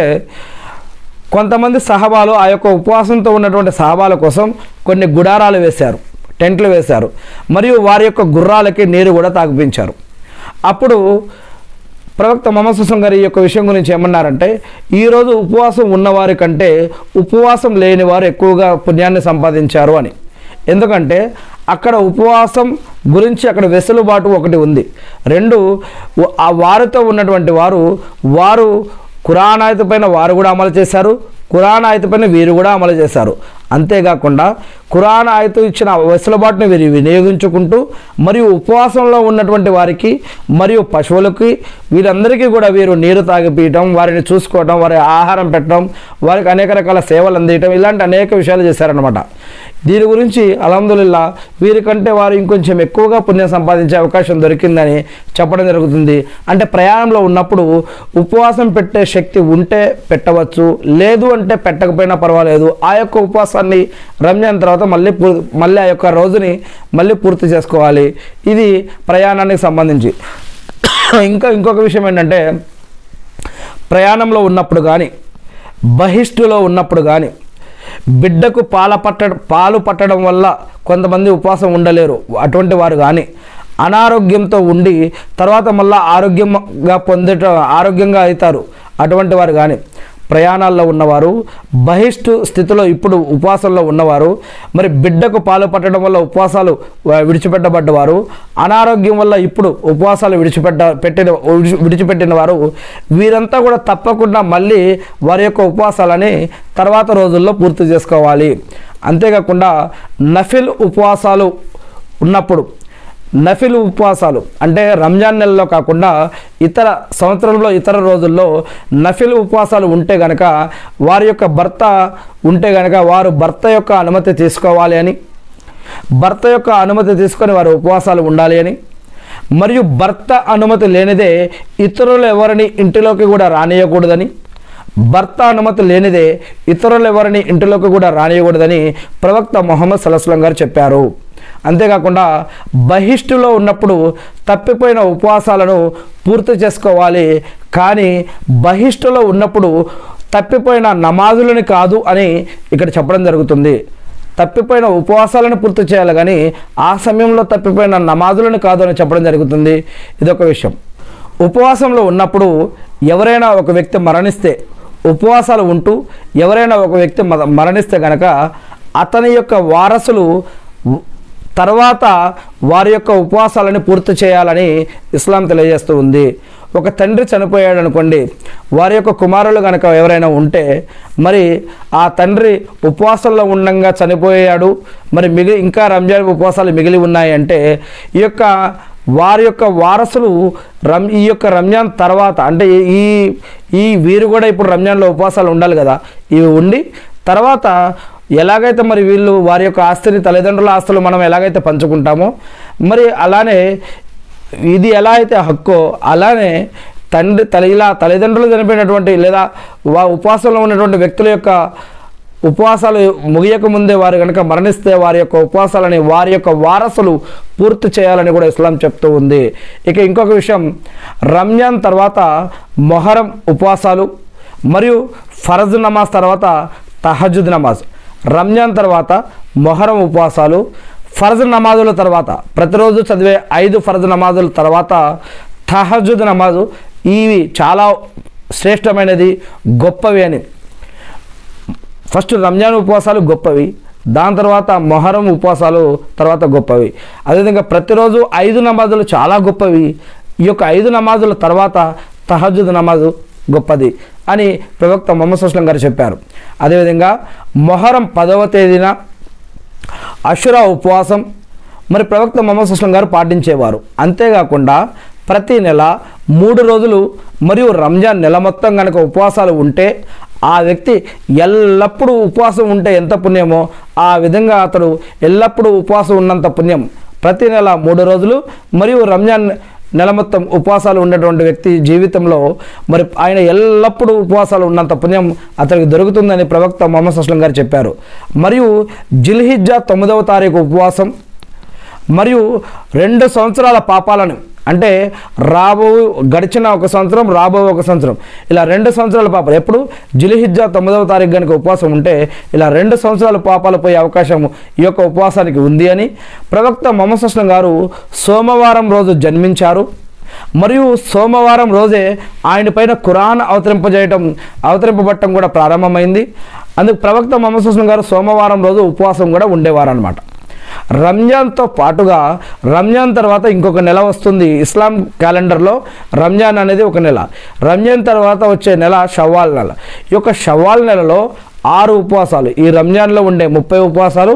కొంతమంది సహాబాలు ఆ యొక్క ఉపవాసంతో ఉన్నటువంటి సహాబాల కోసం కొన్ని గుడారాలు వేశారు, టెంట్లు వేశారు, మరియు వారి యొక్క గుర్రాలకి నీరు కూడా తాగిపించారు. అప్పుడు ప్రవక్త ముహమ్మద్ సల్లల్లాహు అలైహి వసల్లం గారు ఈ యొక్క విషయం గురించి ఏమన్నారంటే, ఈరోజు ఉపవాసం ఉన్నవారి కంటే ఉపవాసం లేని వారు ఎక్కువగా పుణ్యాన్ని సంపాదించారు అని. ఎందుకంటే అక్కడ ఉపవాసం గురించి అక్కడ వెసులుబాటు ఒకటి ఉంది. రెండు, ఆ వారితో ఉన్నటువంటి వారు ఖురాన్ ఆయత పైన వారు కూడా అమలు చేశారు, ఖురాన్ ఆయత పైన వీరు కూడా అమలు చేశారు. అంతేకాకుండా ఖురాన్ ఆయత ఇచ్చిన వెసులుబాటును వీరు వినియోగించుకుంటూ మరియు ఉపవాసంలో ఉన్నటువంటి వారికి మరియు పశువులకి వీరందరికీ కూడా వీరు నీరు తాగిపీయటం, వారిని చూసుకోవటం, వారి ఆహారం పెట్టడం, వారికి అనేక రకాల సేవలు అందించడం, ఇలాంటి అనేక విషయాలు చేశారనమాట. దీని గురించి అల్హమ్దులిల్లా వీరికంటే వారు ఇంకొంచెం ఎక్కువగా పుణ్యం సంపాదించే అవకాశం దొరికిందని చెప్పడం జరుగుతుంది. అంటే ప్రయాణంలో ఉన్నప్పుడు ఉపవాసం పెట్టే శక్తి ఉంటే పెట్టవచ్చు, లేదు అంటే పెట్టకపోయినా పర్వాలేదు. ఆ యొక్క ఉపవాసాన్ని రంజాన్ తర్వాత మళ్ళీ ఆ యొక్క రోజుని మళ్ళీ పూర్తి చేసుకోవాలి. ఇది ప్రయాణానికి సంబంధించి. ఇంకొక విషయం ఏంటంటే, ప్రయాణంలో ఉన్నప్పుడు కానీ బహిష్టులో ఉన్నప్పుడు కానీ బిడ్డకు పాలు పట్టడం వల్ల కొంతమంది ఉపవాసం ఉండలేరు, అటువంటి వారు కానీ అనారోగ్యంతో ఉండి తర్వాత మళ్ళీ ఆరోగ్యంగా అవుతారు, అటువంటి వారు కానీ ప్రయాణాల్లో ఉన్నవారు, బహిష్టు స్థితిలో ఇప్పుడు ఉపవాసంలో ఉన్నవారు, మరి బిడ్డకు పాలు పట్టడం వల్ల ఉపవాసాలు విడిచిపెట్టబడ్డవారు, అనారోగ్యం వల్ల ఇప్పుడు ఉపవాసాలు విడిచిపెట్టిన వారు, వీరంతా కూడా తప్పకుండా మళ్ళీ వారి యొక్క ఉపవాసాలని తర్వాత రోజుల్లో పూర్తి చేసుకోవాలి. అంతేకాకుండా నఫిల్ ఉపవాసాలు ఉన్నప్పుడు, నఫిల్ ఉపవాసాలు అంటే రంజాన్ నెలలో కాకుండా సంవత్సరంలో ఇతర రోజుల్లో నఫిల్ ఉపవాసాలు ఉంటే గనక వారి యొక్క భర్త ఉంటే గనక వారు భర్త యొక్క అనుమతి తీసుకోవాలి అని, భర్త యొక్క అనుమతి తీసుకొని వారు ఉపవాసాలు ఉండాలి అని, మరియు భర్త అనుమతి లేనిదే ఇతరులు ఎవరిని ఇంటిలోకి కూడా రానియకూడదని, భర్త అనుమతి లేనిదే ఇతరులు ఎవరిని ఇంటిలోకి కూడా రానియకూడదని ప్రవక్త ముహమ్మద్ సల్లల్లాహు అలైహి వసల్లం గారు చెప్పారు. అంతేకాకుండా బహిష్టులో ఉన్నప్పుడు తప్పిపోయిన ఉపవాసాలను పూర్తి చేసుకోవాలి, కానీ బహిష్టులో ఉన్నప్పుడు తప్పిపోయిన నమాజులని కాదు అని ఇక్కడ చెప్పడం జరుగుతుంది. తప్పిపోయిన ఉపవాసాలను పూర్తి చేయాలి కానీ ఆ సమయంలో తప్పిపోయిన నమాజులను కాదు అని చెప్పడం జరుగుతుంది. ఇదొక విషయం. ఉపవాసంలో ఉన్నప్పుడు ఎవరైనా ఒక వ్యక్తి మరణిస్తే, ఉపవాసాలు ఉంటూ ఎవరైనా ఒక వ్యక్తి మరణిస్తే కనుక అతని యొక్క వారసులు తర్వాత వారి యొక్క ఉపవాసాలను పూర్తి చేయాలని ఇస్లాం తెలియజేస్తూ ఉంది. ఒక తండ్రి చనిపోయాడు అనుకోండి, వారి యొక్క కుమారులు కనుక ఎవరైనా ఉంటే, మరి ఆ తండ్రి ఉపవాసంలో ఉండగా చనిపోయాడు, మరి ఇంకా రంజాన్ ఉపవాసాలు మిగిలి ఉన్నాయి అంటే వారి యొక్క వారసులు ఈ యొక్క రంజాన్ తర్వాత అంటే వీరు కూడా ఇప్పుడు రంజాన్లో ఉపవాసాలు ఉండాలి కదా, ఇవి ఉండి తర్వాత ఎలాగైతే మరి వీళ్ళు వారి యొక్క ఆస్తిని, తల్లిదండ్రుల ఆస్తులు మనం ఎలాగైతే పంచుకుంటామో, మరి అలానే ఇది ఎలా అయితే హక్కో అలానే ఇలా తల్లిదండ్రులు చనిపోయినటువంటి లేదా ఉపవాసంలో ఉన్నటువంటి వ్యక్తుల యొక్క ఉపవాసాలు ముగియక ముందే వారు కనుక మరణిస్తే వారి యొక్క ఉపవాసాలని వారి యొక్క వారసులు పూర్తి చేయాలని కూడా ఇస్లాం చెప్తూ ఉంది. ఇక ఇంకొక విషయం, రంజాన్ తర్వాత మొహరం ఉపవాసాలు మరియు ఫరజ్ నమాజ్ తర్వాత తహజ్జుద్ నమాజ్, రంజాన్ తర్వాత మొహరం ఉపవాసాలు, ఫరజ్ నమాజుల తర్వాత ప్రతిరోజు చదివే 5 ఫరజ్ నమాజుల తర్వాత తహజ్జుద్ నమాజు, ఇవి చాలా శ్రేష్టమైనది, గొప్పవి అని. ఫస్ట్ రంజాన్ ఉపవాసాలు గొప్పవి, దాని తర్వాత మొహరం ఉపవాసాలు తర్వాత గొప్పవి. అదేవిధంగా ప్రతిరోజు 5 నమాజులు చాలా గొప్పవి, ఈ యొక్క 5 నమాజుల తర్వాత తహజ్జుద్ నమాజు గొప్పది అని ప్రవక్త ముహమ్మద్ సల్లల్లాహు అలైహి వసల్లం గారు చెప్పారు. అదేవిధంగా మొహరం 10వ తేదీన అషురా ఉపవాసం మరి ప్రవక్త ముహమ్మద్ సల్లల్లాహు అలైహి వసల్లం గారు పాటించేవారు. అంతేకాకుండా ప్రతి నెల 3 రోజులు మరియు రంజాన్ నెల మొత్తం కనుక ఉపవాసాలు ఉంటే ఆ వ్యక్తి ఎల్లప్పుడూ ఉపవాసం ఉంటే ఎంత పుణ్యమో ఆ విధంగా అతడు ఎల్లప్పుడూ ఉపవాసం ఉన్నంత పుణ్యం ప్రతి నెల 3 రోజులు మరియు రంజాన్ నెల మొత్తం ఉపవాసాలు ఉన్నటువంటి వ్యక్తి జీవితంలో మరి ఆయన ఎల్లప్పుడూ ఉపవాసాలు ఉన్నంత పుణ్యం అతనికి దొరుకుతుందని ప్రవక్త ముహమ్మద్ సల్లల్లాహు అలైహి వసల్లం గారు చెప్పారు. మరియు జిల్హిజ్జా 9వ తారీఖు ఉపవాసం మరియు 2 సంవత్సరాల పాపాలను అంటే గడిచిన 1 సంవత్సరం రాబో 1 సంవత్సరం ఇలా 2 సంవత్సరాల పాపాలు ఎప్పుడు జిల్హిజ్జా 9వ తారీఖు కనుక ఉపవాసం ఉంటే ఇలా 2 సంవత్సరాల పాపాలు పోయే అవకాశం ఈ యొక్క ఉపవాసానికి ఉంది అని ప్రవక్త ముహమ్మద్ సల్లల్లాహు అలైహి వసల్లం గారు సోమవారం రోజు జన్మించారు మరియు సోమవారం రోజే ఆయన పైన ఖురాన్ అవతరింపబడటం కూడా ప్రారంభమైంది. అందుకు ప్రవక్త ముహమ్మద్ సల్లల్లాహు అలైహి వసల్లం గారు సోమవారం రోజు ఉపవాసం కూడా ఉండేవారు అన్నమాట. రంజాన్తో పాటుగా రంజాన్ తర్వాత ఇంకొక నెల వస్తుంది. ఇస్లాం క్యాలెండర్లో రంజాన్ అనేది ఒక నెల. రంజాన్ తర్వాత వచ్చే నెల షవ్వాల్ నెల. ఈ యొక్క షవ్వాల్ నెలలో 6 ఉపవాసాలు, ఈ రంజాన్లో ఉండే 30 ఉపవాసాలు,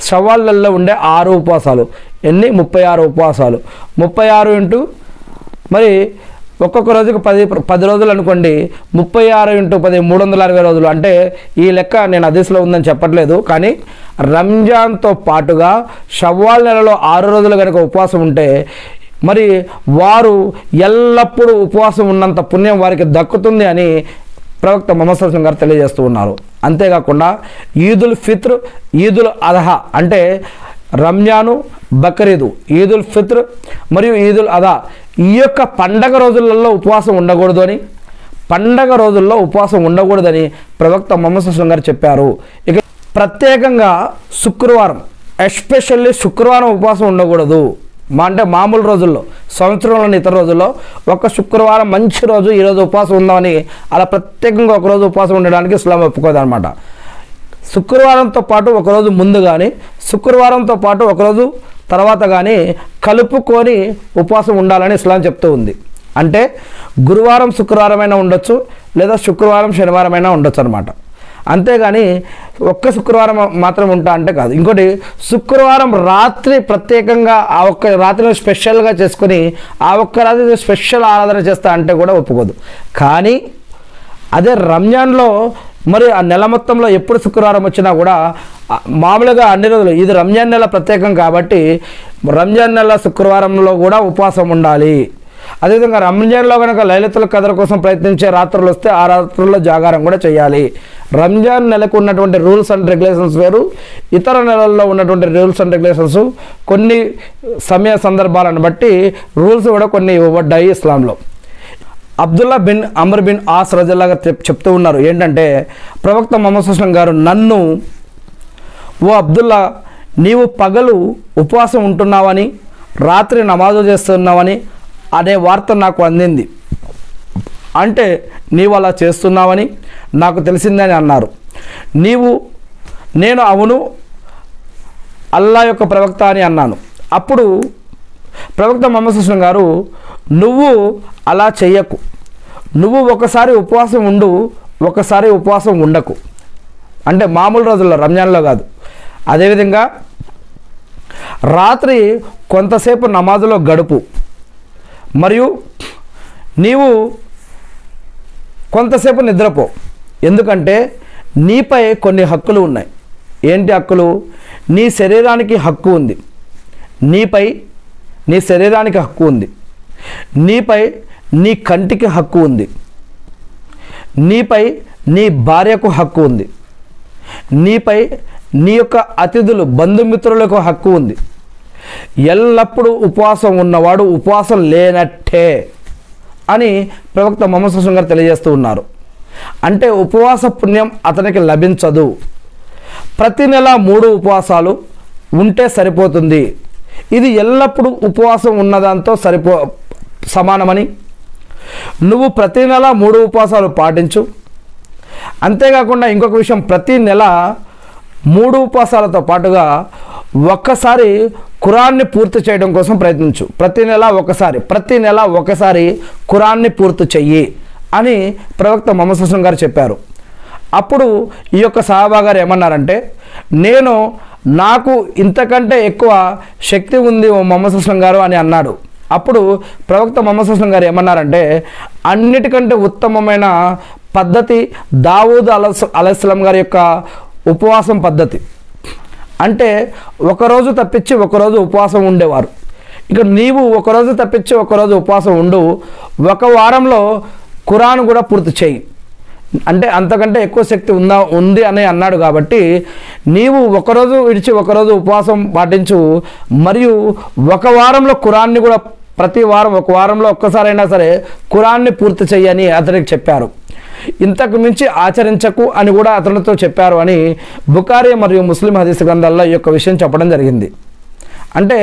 షవ్వాల్ నెలలో ఉండే 6 ఉపవాసాలు, ఎన్ని 36 ఉపవాసాలు. 36 ఇంటూ మరి ఒక్కొక్క రోజుకు 10 రోజులు అనుకోండి, 36 ఇంటూ 10 360 రోజులు. అంటే ఈ లెక్క నేను హదీస్లో ఉందని చెప్పట్లేదు, కానీ రంజాన్తో పాటుగా షవ్వాల్ నెలలో 6 రోజులు కనుక ఉపవాసం ఉంటే మరి వారు ఎల్లప్పుడూ ఉపవాసం ఉన్నంత పుణ్యం వారికి దక్కుతుంది అని ప్రవక్త ముహమ్మద్ సల్లల్లాహు అలైహి వసల్లం గారు తెలియజేస్తూ ఉన్నారు. అంతేకాకుండా ఈదుల్ ఫిత్ర్, ఈదుల్ అదహా అంటే రంజాను, బక్రీదు, ఈదుల్ ఫిత్ర్ మరియు ఈదుల్ అదా ఈ యొక్క పండగ రోజులలో ఉపవాసం ఉండకూడదు అని ప్రవక్త ముహమ్మద్ సల్లల్లాహు అలైహి వసల్లం గారు చెప్పారు. ఇక ప్రత్యేకంగా శుక్రవారం, ఎస్పెషల్లీ శుక్రవారం ఉపవాసం ఉండకూడదు. అంటే మామూలు రోజుల్లో, సంవత్సరంలోని ఇతర రోజుల్లో ఒక శుక్రవారం మంచి రోజు, ఈరోజు ఉపవాసం ఉందామని అలా ప్రత్యేకంగా ఒకరోజు ఉపవాసం ఉండడానికి ఇస్లాం ఒప్పుకోదన్నమాట. శుక్రవారంతో పాటు ఒకరోజు ముందు కానీ, శుక్రవారంతో పాటు ఒకరోజు తర్వాత కానీ కలుపుకొని ఉపవాసం ఉండాలని ఇస్లాం చెప్తూ ఉంది. అంటే గురువారం శుక్రవారమైనా ఉండొచ్చు, లేదా శుక్రవారం శనివారమైనా ఉండొచ్చు అనమాట. అంతేగాని ఒక్క శుక్రవారం మాత్రం ఉంటా అంటే కాదు. ఇంకోటి, శుక్రవారం రాత్రి ప్రత్యేకంగా ఆ ఒక్క రాత్రిని స్పెషల్గా చేసుకొని ఆ ఒక్క రాత్రి స్పెషల్ ఆరాధన చేస్తా అంటే కూడా ఒప్పుకోదు. కానీ అదే రంజాన్లో మరి ఆ నెల మొత్తంలో ఎప్పుడు శుక్రవారం వచ్చినా కూడా మామూలుగా అన్ని రోజులు, ఇది రంజాన్ నెల ప్రత్యేకం కాబట్టి రంజాన్ నెల శుక్రవారంలో కూడా ఉపవాసం ఉండాలి. అదేవిధంగా రంజాన్లో కనుక లైలతుల్ ఖదర్ కోసం ప్రయత్నించే రాత్రులు వస్తే ఆ రాత్రుల్లో జాగారం కూడా చేయాలి. రంజాన్ నెలకు ఉన్నటువంటి రూల్స్ అండ్ రెగ్యులేషన్స్ వేరు, ఇతర నెలల్లో ఉన్నటువంటి రూల్స్ అండ్ రెగ్యులేషన్స్ కొన్ని సమయ సందర్భాలను బట్టి రూల్స్ కూడా కొన్ని ఇవ్వబడ్డాయి ఇస్లాంలో. అబ్దుల్లా బిన్ అమర్ బిన్ ఆస్ రజల్లా గారు చెప్తూ ఉన్నారు ఏంటంటే, ప్రవక్త ముహమ్మద్ సల్లల్లాహు అలైహి వసల్లం గారు నన్ను, ఓ అబ్దుల్లా, నీవు పగలు ఉపవాసం ఉంటున్నావని, రాత్రి నమాజు చేస్తున్నావని అనే వార్త నాకు అందింది. అంటే నీవు అలా చేస్తున్నావని నాకు తెలిసిందని అన్నారు. నేను అవును, అల్లా యొక్క ప్రవక్త అని అన్నాను. అప్పుడు ప్రవక్త ముహమ్మద్ సల్లల్లాహు అలైహి వసల్లం గారు, నువ్వు అలా చెయ్యకు, నువ్వు ఒకసారి ఉపవాసం ఉండు, ఒకసారి ఉపవాసం ఉండకు. అంటే మామూలు రోజుల్లో, రంజాన్లో కాదు. అదేవిధంగా రాత్రి కొంతసేపు నమాజులో గడుపు, మరియు నీవు కొంతసేపు నిద్రపో. ఎందుకంటే నీపై కొన్ని హక్కులు ఉన్నాయి. ఏంటి హక్కులు? నీ శరీరానికి హక్కు ఉంది, నీ శరీరానికి హక్కు ఉంది, నీపై నీ కంటికి హక్కు ఉంది, నీపై నీ భార్యకు హక్కు ఉంది, నీపై నీ యొక్క అతిథులు బంధుమిత్రులకు హక్కు ఉంది. ఎల్లప్పుడూ ఉపవాసం ఉన్నవాడు ఉపవాసం లేనట్టే అని ప్రవక్త ముహమ్మద్ సల్లల్లాహు అలైహి వసల్లం గారు తెలియజేస్తూ ఉన్నారు. అంటే ఉపవాస పుణ్యం అతనికి లభించదు. ప్రతి నెల 3 ఉపవాసాలు ఉంటే సరిపోతుంది. ఇది ఎల్లప్పుడూ ఉపవాసం ఉన్నదాంతో సమానమని, నువ్వు ప్రతి నెల 3 ఉపవాసాలు పాటించు. అంతేకాకుండా ఇంకొక విషయం, ప్రతి నెల 3 ఉపవాసాలతో పాటుగా ఒక్కసారి ఖురాన్ని పూర్తి చేయడం కోసం ప్రయత్నించు. ప్రతి నెల ఒకసారి ఖురాన్ని పూర్తి చెయ్యి అని ప్రవక్త ముహమ్మద్ సల్లల్లాహు అలైహి వసల్లం గారు చెప్పారు. అప్పుడు ఈ యొక్క సహాబా గారు ఏమన్నారంటే, నాకు ఇంతకంటే ఎక్కువ శక్తి ఉంది ఓ ముహమ్మద్ సల్లల్లాహు అలైహి వసల్లం గారు అని అన్నాడు. అప్పుడు ప్రవక్త ముహమ్మద్ సల్లల్లాహు అలైహి వసల్లం గారు ఏమన్నారంటే, అన్నిటికంటే ఉత్తమమైన పద్ధతి దావూద్ అలైహిస్సలాం గారి యొక్క ఉపవాసం పద్ధతి. అంటే ఒకరోజు తప్పించి ఒకరోజు ఉపవాసం ఉండేవారు. ఇక నీవు ఒకరోజు తప్పించి ఒకరోజు ఉపవాసం ఉండు, ఒక వారంలో ఖురాన్ కూడా పూర్తి చేయి. అంటే అంతకంటే ఎక్కువ శక్తి ఉంది అని అన్నాడు కాబట్టి నీవు ఒకరోజు విడిచి ఒకరోజు ఉపవాసం పాటించు, మరియు ఒక వారంలో ఖురాన్ని కూడా ప్రతి వారం ఒక వారంలో ఒక్కసారైనా సరే ఖురాన్ని పూర్తి చేయని అతనికి చెప్పారు. ఇంతకు మించి ఆచరించకు అని కూడా అతనితో చెప్పారు అని బుఖారీ మరియు ముస్లిం హదీస్ గ్రంథాల్లో ఈ యొక్క విషయం చెప్పడం జరిగింది. అంటే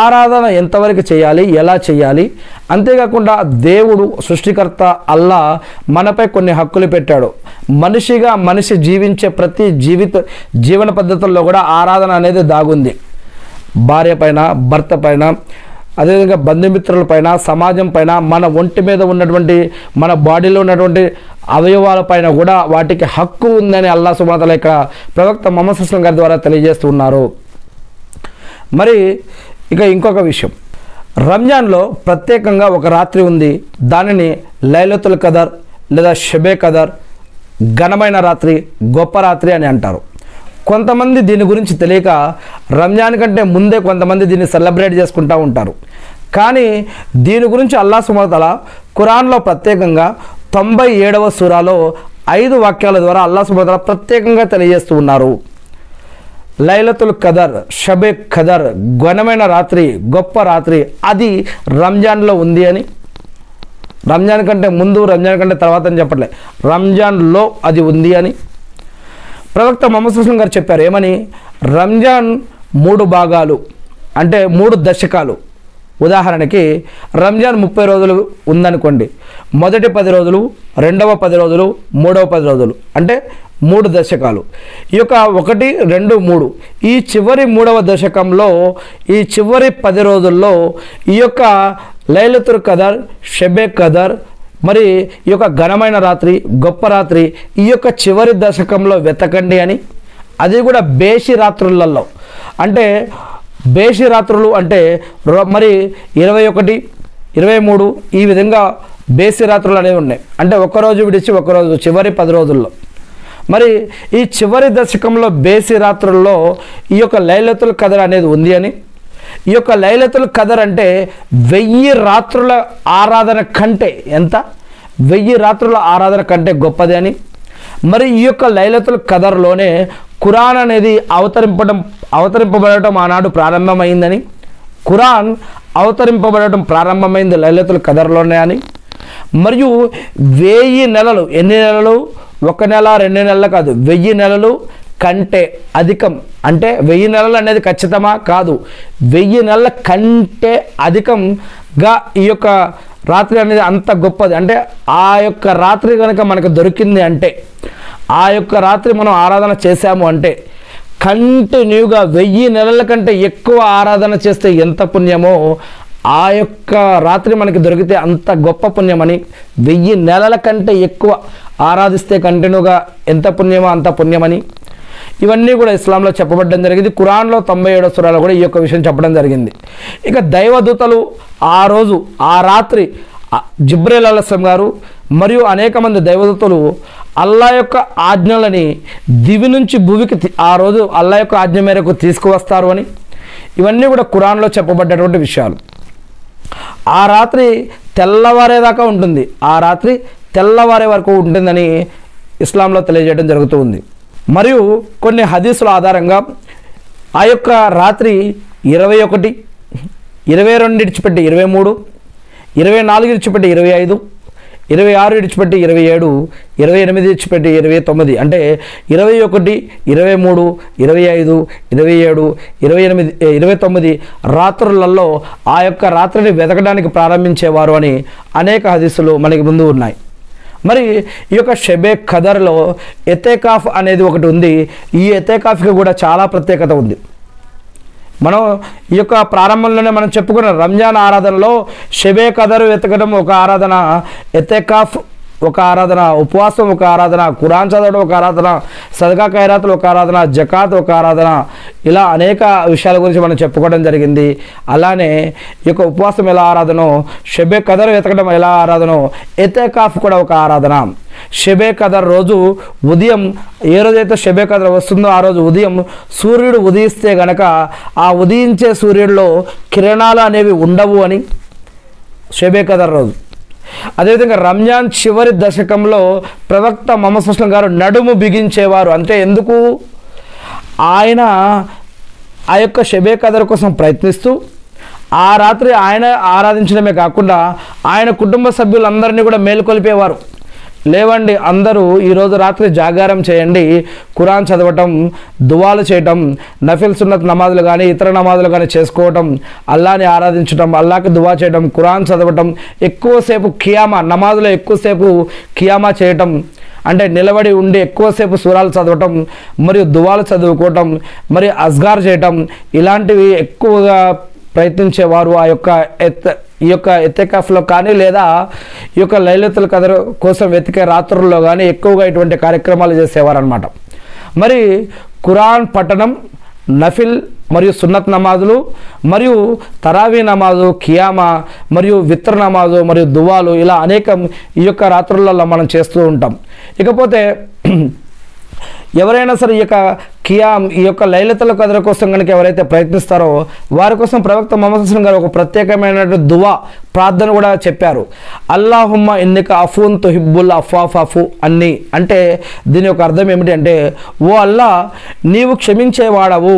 ఆరాధన ఎంతవరకు చేయాలి, ఎలా చేయాలి, అంతేకాకుండా దేవుడు సృష్టికర్త అల్లా మనపై కొన్ని హక్కులు పెట్టాడు. మనిషిగా మనిషి జీవించే ప్రతి జీవన పద్ధతుల్లో కూడా ఆరాధన అనేది దాగుంది. భార్య పైన, భర్త పైన, అదేవిధంగా బంధుమిత్రుల పైన, సమాజం పైన, మన ఒంటి మీద ఉన్నటువంటి మన బాడీలో ఉన్నటువంటి అవయవాల పైన కూడా వాటికి హక్కు ఉందని అల్లాహ్ సుబ్హానహు వ తఆలా ఇక్కడ ప్రవక్త ముహమ్మద్ సల్లల్లాహు అలైహి వసల్లం గారి ద్వారా తెలియజేస్తున్నారు. మరి ఇక ఇంకొక విషయం, రంజాన్లో ప్రత్యేకంగా ఒక రాత్రి ఉంది. దానిని లైలతుల్ కదర్ లేదా షబే కదర్, ఘనమైన రాత్రి, గొప్ప రాత్రి అని అంటారు. కొంతమంది దీని గురించి తెలియక రంజాన్ కంటే ముందే కొంతమంది దీన్ని సెలబ్రేట్ చేసుకుంటూ ఉంటారు. కానీ దీని గురించి అల్లాహ్ సుబ్హానహు వ తఆలా ఖురాన్లో ప్రత్యేకంగా 97వ సూరాలో 5 వాక్యాల ద్వారా అల్లాహ్ సుబ్హానహు వ తఆలా ప్రత్యేకంగా తెలియజేస్తూ ఉన్నారు. లైలతుల్ కదర్, షబే ఖదర్, ఘనమైన రాత్రి, గొప్ప రాత్రి అది రంజాన్లో ఉంది అని. రంజాన్ కంటే ముందు, రంజాన్ కంటే తర్వాత అని చెప్పట్లే, రంజాన్లో అది ఉంది అని ప్రవక్త ముహమ్మద్ సల్లల్లాహు అలైహి వసల్లం గారు చెప్పారు. ఏమని? రంజాన్ 3 భాగాలు, అంటే 3 దశకాలు. ఉదాహరణకి రంజాన్ 30 రోజులు ఉందనుకోండి, మొదటి 10 రోజులు, రెండవ 10 రోజులు, మూడవ 10 రోజులు, అంటే 3 దశకాలు. ఈ యొక్క 1, 2, 3 ఈ చివరి 3వ దశకంలో ఈ చివరి 10 రోజుల్లో ఈ యొక్క లైలతుల్ కదర్, షబే కదర్, మరి ఈ యొక్క ఘనమైన రాత్రి, గొప్ప రాత్రి ఈ యొక్క చివరి దశకంలో వెతకండి అని. అది కూడా బేసి రాత్రులలో, అంటే బేసి రాత్రులు అంటే మరి 21, 23 ఈ విధంగా బేసి రాత్రులు అనేవి ఉన్నాయి. అంటే ఒకరోజు విడిచి ఒకరోజు చివరి 10 రోజుల్లో. మరి ఈ చివరి దశకంలో బేసి రాత్రుల్లో ఈ యొక్క లైలతుల్ కదర్ అనేది ఉంది అని. ఈ యొక్క లైలతుల్ కదర్ అంటే 1000 రాత్రుల ఆరాధన కంటే ఎంత? 1000 రాత్రుల ఆరాధన కంటే గొప్పది అని. మరి ఈ యొక్క లైలతుల్ కదర్లోనే ఖురాన్ అనేది అవతరింపబడటం ఆనాడు ప్రారంభమైందని. ఖురాన్ అవతరింపబడటం ప్రారంభమైంది లైలతుల్ కదర్లోనే అని. మరియు 1000 నెలలు, ఎన్ని నెలలు? 1 నెల 2 నెలలు కాదు, 1000 నెలలు కంటే అధికం. అంటే 1000 నెలలు అనేది ఖచ్చితమా? కాదు, 1000 నెలల కంటే అధికంగా ఈ యొక్క రాత్రి అనేది అంత గొప్పది. అంటే ఆ యొక్క రాత్రి కనుక మనకు దొరికింది అంటే, ఆ యొక్క రాత్రి మనం ఆరాధన చేశాము అంటే, కంటిన్యూగా 1000 నెలల కంటే ఎక్కువ ఆరాధన చేస్తే ఎంత పుణ్యమో, ఆ యొక్క రాత్రి మనకి దొరికితే అంత గొప్ప పుణ్యమని. 1000 నెలల కంటే ఎక్కువ ఆరాధిస్తే కంటిన్యూగా ఎంత పుణ్యమో అంత పుణ్యమని. ఇవన్నీ కూడా ఇస్లాంలో చెప్పబడడం జరిగింది. ఖురాన్లో 97వ సూరాలో కూడా ఈ యొక్క విషయం చెప్పడం జరిగింది. ఇక దైవదూతలు ఆ రోజు, ఆ రాత్రి జిబ్రీల్ అలైహిస్సలాం గారు మరియు అనేక మంది దైవదూతలు అల్లా యొక్క ఆజ్ఞలని దివి నుంచి భూమికి ఆ రోజు అల్లా యొక్క ఆజ్ఞ మేరకు తీసుకువస్తారు అని. ఇవన్నీ కూడా ఖురాన్లో చెప్పబడ్డటువంటి విషయాలు. ఆ రాత్రి తెల్లవారేదాకా ఉంటుంది, ఆ రాత్రి తెల్లవారే వరకు ఉంటుందని ఇస్లాంలో తెలియజేయడం జరుగుతూ ఉంది. మరియు కొన్ని హదీసుల ఆధారంగా ఆ యొక్క రాత్రి 21, 22 విడిచిపెట్టి 23, 24 విడిచిపెట్టి 25, 26 విడిచిపెట్టి 27, 28 విడిచిపెట్టి 29, అంటే 21, 23, 25, 27, 28, 29 రాత్రులలో ఆ యొక్క రాత్రిని వెతకడానికి ప్రారంభించేవారు అని అనేక హదీసులు మనకి ముందు ఉన్నాయి. మరి ఈ యొక్క షబే ఖదర్లో ఎతేకాఫ్ అనేది ఒకటి ఉంది. ఈ ఎతేకాఫ్కి కూడా చాలా ప్రత్యేకత ఉంది. మనం ఈ యొక్క ప్రారంభంలోనే మనం చెప్పుకున్న రంజాన్ ఆరాధనలో షబే ఖదర్ వెతకడం ఒక ఆరాధన, ఎతేకాఫ్ ఒక ఆరాధన, ఉపవాసం ఒక ఆరాధన, ఖురాన్ చదవడం ఒక ఆరాధన, సదకా ఖైరాతులు ఒక ఆరాధన, జకాత్ ఒక ఆరాధన, ఇలా అనేక విషయాల గురించి మనం చెప్పుకోవడం జరిగింది. అలానే ఈ యొక్క ఉపవాసం ఎలా ఆరాధనో, షెబే కదర్ వెతకడం ఎలా ఆరాధనో, ఎతేకాఫ్ కూడా ఒక ఆరాధన. షెబే కదర్ రోజు ఉదయం, ఏ రోజైతే షెబే కదర్ వస్తుందో ఆ రోజు ఉదయం సూర్యుడు ఉదయిస్తే గనక ఆ ఉదయించే సూర్యుడిలో కిరణాలు అనేవి ఉండవు అని షెబే కదర్ రోజు. అదేవిధంగా రంజాన్ చివరి దశకంలో ప్రవక్త ముహమ్మద్ సల్లల్లాహు అలైహి వసల్లం గారు నడుము బిగించేవారు. అంటే ఎందుకు? ఆయన ఆ యొక్క షెబే కదర్ కోసం ప్రయత్నిస్తూ ఆ రాత్రి ఆయన ఆరాధించడమే కాకుండా ఆయన కుటుంబ సభ్యులందరినీ కూడా మేలుకొల్పేవారు. లేవండి అందరూ ఈరోజు రాత్రి జాగారం చేయండి, ఖురాన్ చదవటం, దువాలు చేయటం, నఫిల్ సున్నత్ నమాజులు కానీ ఇతర నమాజులు కానీ చేసుకోవటం, అల్లాని ఆరాధించటం, అల్లాకి దువా చేయటం, ఖురాన్ చదవటం, ఎక్కువసేపు ఖియామా, నమాజులో ఎక్కువసేపు ఖియామా చేయటం అంటే నిలబడి ఉండి ఎక్కువసేపు సూరాలు చదవటం, మరియు దువాలు చదువుకోవటం, మరియు అజ్గార్ చేయటం, ఇలాంటివి ఎక్కువగా ప్రయత్నించేవారు. ఈ యొక్క ఎతెకాఫ్లో కానీ లేదా ఈ యొక్క లైలతుల్ కదర్ కోసం వెతికే రాత్రుల్లో కానీ ఎక్కువగా ఇటువంటి కార్యక్రమాలు చేసేవారు అన్నమాట. మరి ఖురాన్ పఠనం, నఫిల్ మరియు సున్నత్ నమాజులు, మరియు తరావీ నమాజు, ఖియామా, మరియు విత్ర్ నమాజు, మరియు దువాలు, ఇలా అనేకం ఈ యొక్క రాత్రులలో మనం చేస్తూ ఉంటాం. ఇకపోతే ఎవరైనా సరే ఈ యొక్క లైలతుల్ కదర్ కోసం కనుక ఎవరైతే ప్రయత్నిస్తారో వారి కోసం ప్రవక్త ముహమ్మద్ సల్లల్లాహు అలైహి వసల్లం గారు ఒక ప్రత్యేకమైన దువా, ప్రార్థన కూడా చెప్పారు. అల్లాహుమ్మ ఇన్నక అఫూన్ తుహిబ్బుల్ అఫాఫు అన్ని. అంటే దీని యొక్క అర్థం ఏమిటి అంటే, ఓ అల్లా నీవు క్షమించేవాడవు,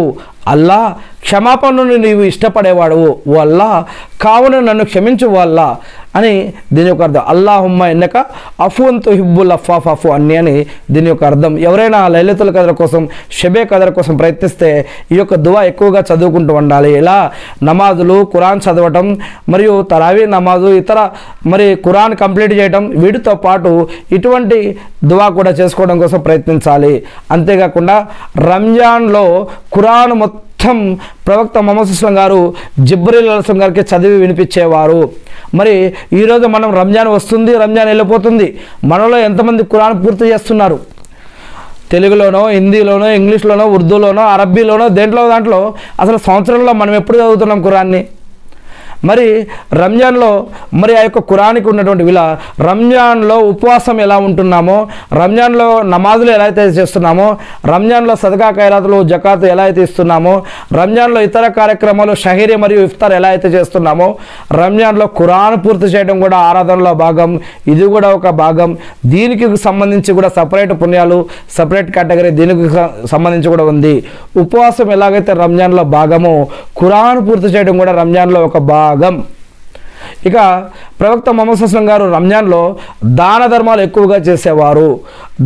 అల్లా క్షమాపణను నీవు ఇష్టపడేవాడవు, ఓ అల్లా కావున నన్ను క్షమించు అల్లా అని దీని యొక్క అర్థం. అల్లాహుమ్మ ఇన్నక అఫూన్ తుహిబ్బుల్ అఫాఫు అన్ని అని దీని యొక్క అర్థం. ఎవరైనా లైలతుల్ కదర్ కోసం, షెబే కదర్ కోసం ప్రయత్నిస్తే ఈ యొక్క దువా ఎక్కువగా చదువుకుంటూ ఉండాలి. ఇలా నమాజులు, ఖురాన్ చదవటం, మరియు తరావీ నమాజు, ఇతర మరి ఖురాన్ కంప్లీట్ చేయటం, వీటితో పాటు ఇటువంటి దువా కూడా చేసుకోవడం కోసం ప్రయత్నించాలి. అంతేకాకుండా రంజాన్లో ఖురాన్ మొత్తం ప్రవక్త ముహమ్మద్ సల్లల్లాహు అలైహి వసల్లం గారు జిబ్రీల్ అలైహిస్ సలాం గారికి చదివి వినిపించేవారు. మరి ఈరోజు మనం రంజాన్ వస్తుంది, రంజాన్ వెళ్ళిపోతుంది, మనలో ఎంతమంది ఖురాన్ పూర్తి చేస్తున్నారు? తెలుగులోనో, హిందీలోనో, ఇంగ్లీష్లోనో, ఉర్దూలోనో, అరబ్బీలోనో, దాంట్లో అసలు సంవత్సరంలో మనం ఎప్పుడు చదువుతున్నాం ఖురాన్ని? మరి రంజాన్లో మరి ఆ యొక్క ఖురాన్కి ఉన్నటువంటి రంజాన్లో ఉపవాసం ఎలా ఉంటున్నామో, రంజాన్లో నమాజులు ఎలా అయితే చేస్తున్నామో, రంజాన్లో సదకా ఖైరాతులు, జకాత్ ఎలా అయితే ఇస్తున్నామో, రంజాన్లో ఇతర కార్యక్రమాలు షహీరీ మరియు ఇఫ్తార్ ఎలా అయితే చేస్తున్నామో, రంజాన్లో ఖురాన్ పూర్తి చేయడం కూడా ఆరాధనలో భాగం. ఇది కూడా ఒక భాగం. దీనికి సంబంధించి కూడా సపరేట్ పుణ్యాలు, సపరేట్ కేటగిరీ దీనికి సంబంధించి కూడా ఉంది. ఉపవాసం ఎలాగైతే రంజాన్లో భాగమో, ఖురాన్ పూర్తి చేయడం కూడా రంజాన్లో ఒక భాగం. ఇక ప్రవక్త ముహమ్మద్ సల్లల్లాహు అలైహి వసల్లం గారు రంజాన్లో దాన ధర్మాలు ఎక్కువగా చేసేవారు.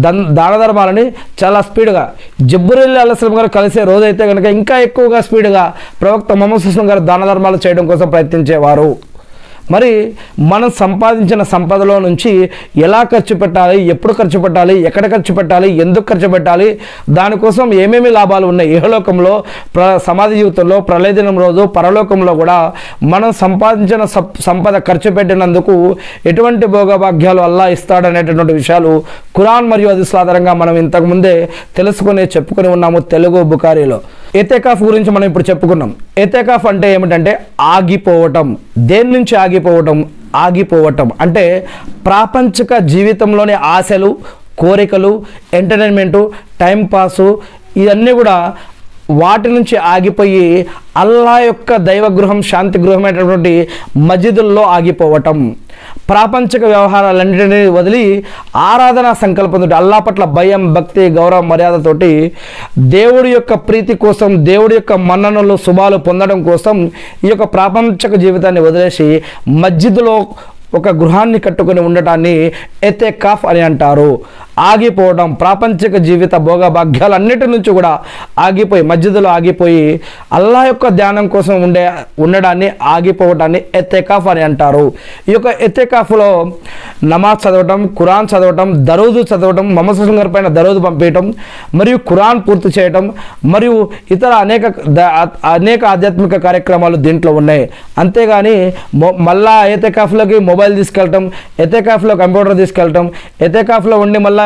దాన ధర్మాలని చాలా స్పీడ్గా జిబ్రీల్ అలైహిస్ సలాం గారు కలిసే రోజైతే కనుక ఇంకా ఎక్కువగా స్పీడ్గా ప్రవక్త ముహమ్మద్ సల్లల్లాహు అలైహి వసల్లం గారు దాన ధర్మాలు చేయడం కోసం ప్రయత్నించేవారు. మరి మనం సంపాదించిన సంపదలో నుంచి ఎలా ఖర్చు పెట్టాలి, ఎప్పుడు ఖర్చు పెట్టాలి, ఎక్కడ ఖర్చు పెట్టాలి, ఎందుకు ఖర్చు పెట్టాలి, దానికోసం ఏమేమి లాభాలు ఉన్నాయి ఇహలోకంలో, సమాధి జీవితంలో, ప్రళయ దినం రోజు, పరలోకంలో కూడా మనం సంపాదించిన సంపద ఖర్చు పెట్టినందుకు ఎటువంటి భోగభాగ్యాలు అల్లా ఇస్తాడనేటటువంటి విషయాలు ఖురాన్ మరియు హదీస్ ఆధారంగా మనం ఇంతకుముందే చెప్పుకొని ఉన్నాము తెలుగు బుఖారీలో. ఎతెకాఫ్ గురించి మనం ఇప్పుడు చెప్పుకున్నాం. ఎతెకాఫ్ అంటే ఏమిటంటే ఆగిపోవటం. దేని నుంచి ఆగిపోవటం అంటే ప్రాపంచిక జీవితంలోని ఆశలు, కోరికలు, ఎంటర్టైన్మెంటు, టైంపాసు, ఇవన్నీ కూడా వాటి నుంచి ఆగిపోయి అల్లా యొక్క దైవగృహం, శాంతి గృహమైనటువంటి మస్జిదుల్లో ఆగిపోవటం. ప్రాపంచిక వ్యవహారాలన్నింటినీ వదిలి ఆరాధనా సంకల్పంతో, అల్లా పట్ల భయం, భక్తి, గౌరవం, మర్యాదతోటి దేవుడి యొక్క ప్రీతి కోసం, దేవుడి యొక్క మన్ననలు, శుభాలు పొందడం కోసం ఈ యొక్క ప్రాపంచిక జీవితాన్ని వదిలేసి మస్జిద్లో ఒక గృహాన్ని కట్టుకొని ఉండటాన్ని ఎతెకాఫ్ అని అంటారు. ఆగిపోవడం, ప్రాపంచిక జీవిత భోగభాగ్యాలన్నిటి నుంచి కూడా ఆగిపోయి, మస్జిద్లో ఆగిపోయి అల్లా యొక్క ధ్యానం కోసం ఉండడాన్ని, ఆగిపోవడాన్ని ఎతెకాఫ్ అని అంటారు. ఈ యొక్క ఎతెకాఫ్లో నమాజ్ చదవటం, ఖురాన్ చదవటం, దరూదు చదవటం, ముహమ్మద్ సల్లల్లాహు అలైహి వసల్లం గారి పైన దరూదు పంపించడం, మరియు ఖురాన్ పూర్తి చేయటం, మరియు ఇతర అనేక ఆధ్యాత్మిక కార్యక్రమాలు దీంట్లో ఉన్నాయి. అంతేగాని మళ్ళా ఎతెకాఫ్లోకి మొబైల్ తీసుకెళ్ళటం, ఎతెకాఫ్లో కంప్యూటర్ తీసుకెళ్ళటం, ఎతేకాఫ్లో ఉండి మళ్ళీ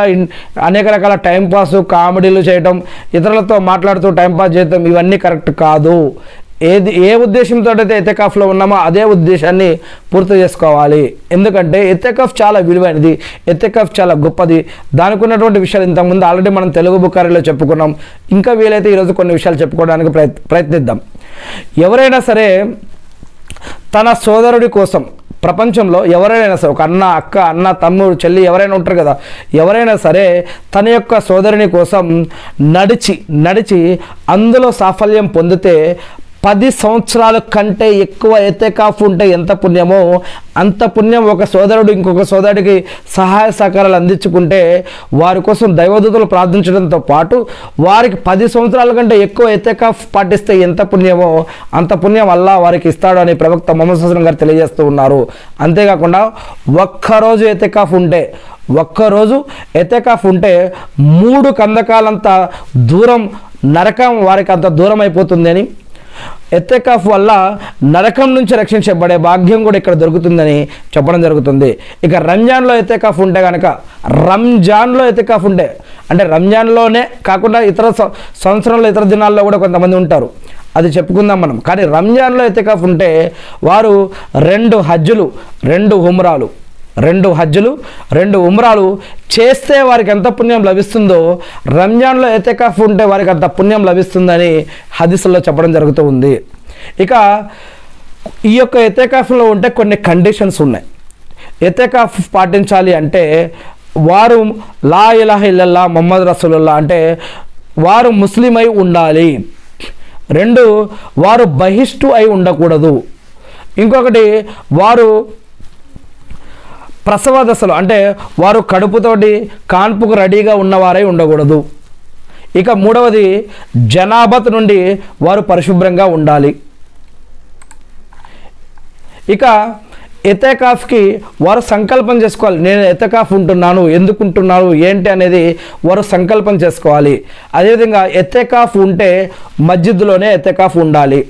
అనేక రకాల టైంపాస్ కామెడీలు చేయటం, ఇతరులతో మాట్లాడుతూ టైంపాస్ చేయటం ఇవన్నీ కరెక్ట్ కాదు. ఏ ఉద్దేశంతో అయితే ఎతేకాఫ్లో ఉన్నామో అదే ఉద్దేశాన్ని పూర్తి చేసుకోవాలి. ఎందుకంటే ఎతేకాఫ్ చాలా విలువైనది, ఎతేకాఫ్ చాలా గొప్పది. దానికి ఉన్నటువంటి విషయాలు ఇంతకుముందు ఆల్రెడీ మనం తెలుగు బుక్కారీలో చెప్పుకున్నాం. ఇంకా వీలైతే ఈరోజు కొన్ని విషయాలు చెప్పుకోవడానికి ప్రయత్నిద్దాం. ఎవరైనా సరే తన సోదరుడి కోసం, ప్రపంచంలో ఎవరైనా సరే, ఒక అన్న, అక్క, అన్న, తమ్ముడు, చెల్లి ఎవరైనా ఉంటారు కదా, ఎవరైనా సరే తన యొక్క సోదరుని కోసం నడిచి అందులో సాఫల్యం పొందితే 10 సంవత్సరాల కంటే ఎక్కువ ఎతేకాఫ్ ఉంటే ఎంత పుణ్యమో అంత పుణ్యం ఒక సోదరుడు ఇంకొక సోదరుడికి సహాయ సహకారాలు అందించుకుంటే వారి కోసం దైవదూతలు ప్రార్థించడంతో పాటు వారికి 10 సంవత్సరాల కంటే ఎక్కువ ఎతేకాఫ్ పాటిస్తే ఎంత పుణ్యమో అంత పుణ్యం అల్లాహ్ వారికి ఇస్తాడు అని ప్రవక్త ముహమ్మద్ సల్లల్లాహు అలైహి వసల్లం గారు తెలియజేస్తూ ఉన్నారు. అంతేకాకుండా ఒక్కరోజు ఎతేకాఫ్ ఉంటే 3 కందకాలంత దూరం నరకం వారికి అంత దూరం అయిపోతుంది అని, ఎతేకాఫ్ వల్ల నరకం నుంచి రక్షించబడే భాగ్యం కూడా ఇక్కడ దొరుకుతుందని చెప్పడం జరుగుతుంది. ఇక రంజాన్లో ఎతేకాఫ్ ఉంటే కనుక, రంజాన్లో ఎతేకాఫ్ ఉంటే అంటే రంజాన్లోనే కాకుండా ఇతర సంవత్సరంలో ఇతర దినాల్లో కూడా కొంతమంది ఉంటారు, అది చెప్పుకుందాం మనం. కానీ రంజాన్లో ఎతేకాఫ్ ఉంటే వారు 2 హజ్జులు 2 ఉమ్రాలు చేస్తే వారికి ఎంత పుణ్యం లభిస్తుందో రంజాన్లో ఎతేకాఫ్ ఉంటే వారికి అంత పుణ్యం లభిస్తుందని హదీసుల్లో చెప్పడం జరుగుతూ ఉంది. ఇక ఈ యొక్క ఎతేకాఫ్లో ఉంటే కొన్ని కండిషన్స్ ఉన్నాయి. ఎతేకాఫ్ పాటించాలి అంటే వారు లా ఇలాహ ఇల్లల్లాహ్ ముహమ్మద్ రసూలుల్లాహ్ అంటే వారు ముస్లిం అయి ఉండాలి. 2 వారు బహిష్టు అయి ఉండకూడదు. ఇంకొకటి వారు ప్రసవ దశలో అంటే వారు కడుపుతోటి కాన్పుకు రెడీగా ఉన్నవారై ఉండకూడదు. ఇక 3వది జనాబత్ నుండి వారు పరిశుభ్రంగా ఉండాలి. ఇక ఎతేకాఫ్కి వారు సంకల్పం చేసుకోవాలి. నేను ఎతేకాఫ్ ఉంటున్నాను, ఎందుకు ఉంటున్నాను ఏంటి అనేది వారు సంకల్పం చేసుకోవాలి. అదేవిధంగా ఎతేకాఫ్ ఉంటే మస్జిద్లోనే ఎతేకాఫ్ ఉండాలి.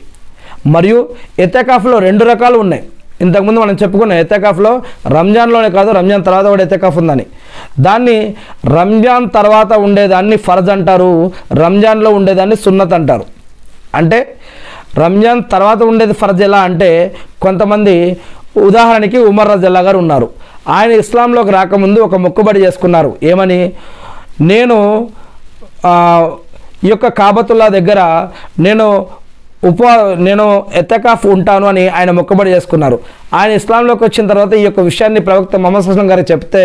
మరియు ఎతేకాఫ్లో 2 రకాలు ఉన్నాయి. ఇంతకుముందు మనం చెప్పుకున్నాం ఎతేకాఫ్లో రంజాన్లోనే కాదు, రంజాన్ తర్వాత కూడా ఎతేకాఫ్ ఉందని. దాన్ని రంజాన్ తర్వాత ఉండేదాన్ని ఫర్జ్ అంటారు, రంజాన్లో ఉండేదాన్ని సున్నత్ అంటారు. అంటే రంజాన్ తర్వాత ఉండేది ఫర్జ్ ఎలా అంటే, కొంతమంది ఉదాహరణకి ఉమర్ రజల్లా గారు ఉన్నారు. ఆయన ఇస్లాంలోకి రాకముందు ఒక మొక్కుబడి చేసుకున్నారు. ఏమని? నేను ఈ యొక్క కాబతుల్లా దగ్గర నేను ఎతేకాఫ్ ఉంటాను అని ఆయన మొక్కుబడి చేసుకున్నారు. ఆయన ఇస్లాంలోకి వచ్చిన తర్వాత ఈ యొక్క విషయాన్ని ప్రవక్త ముహమ్మద్ సల్లల్లాహు అలైహి వసల్లం గారికి చెప్తే,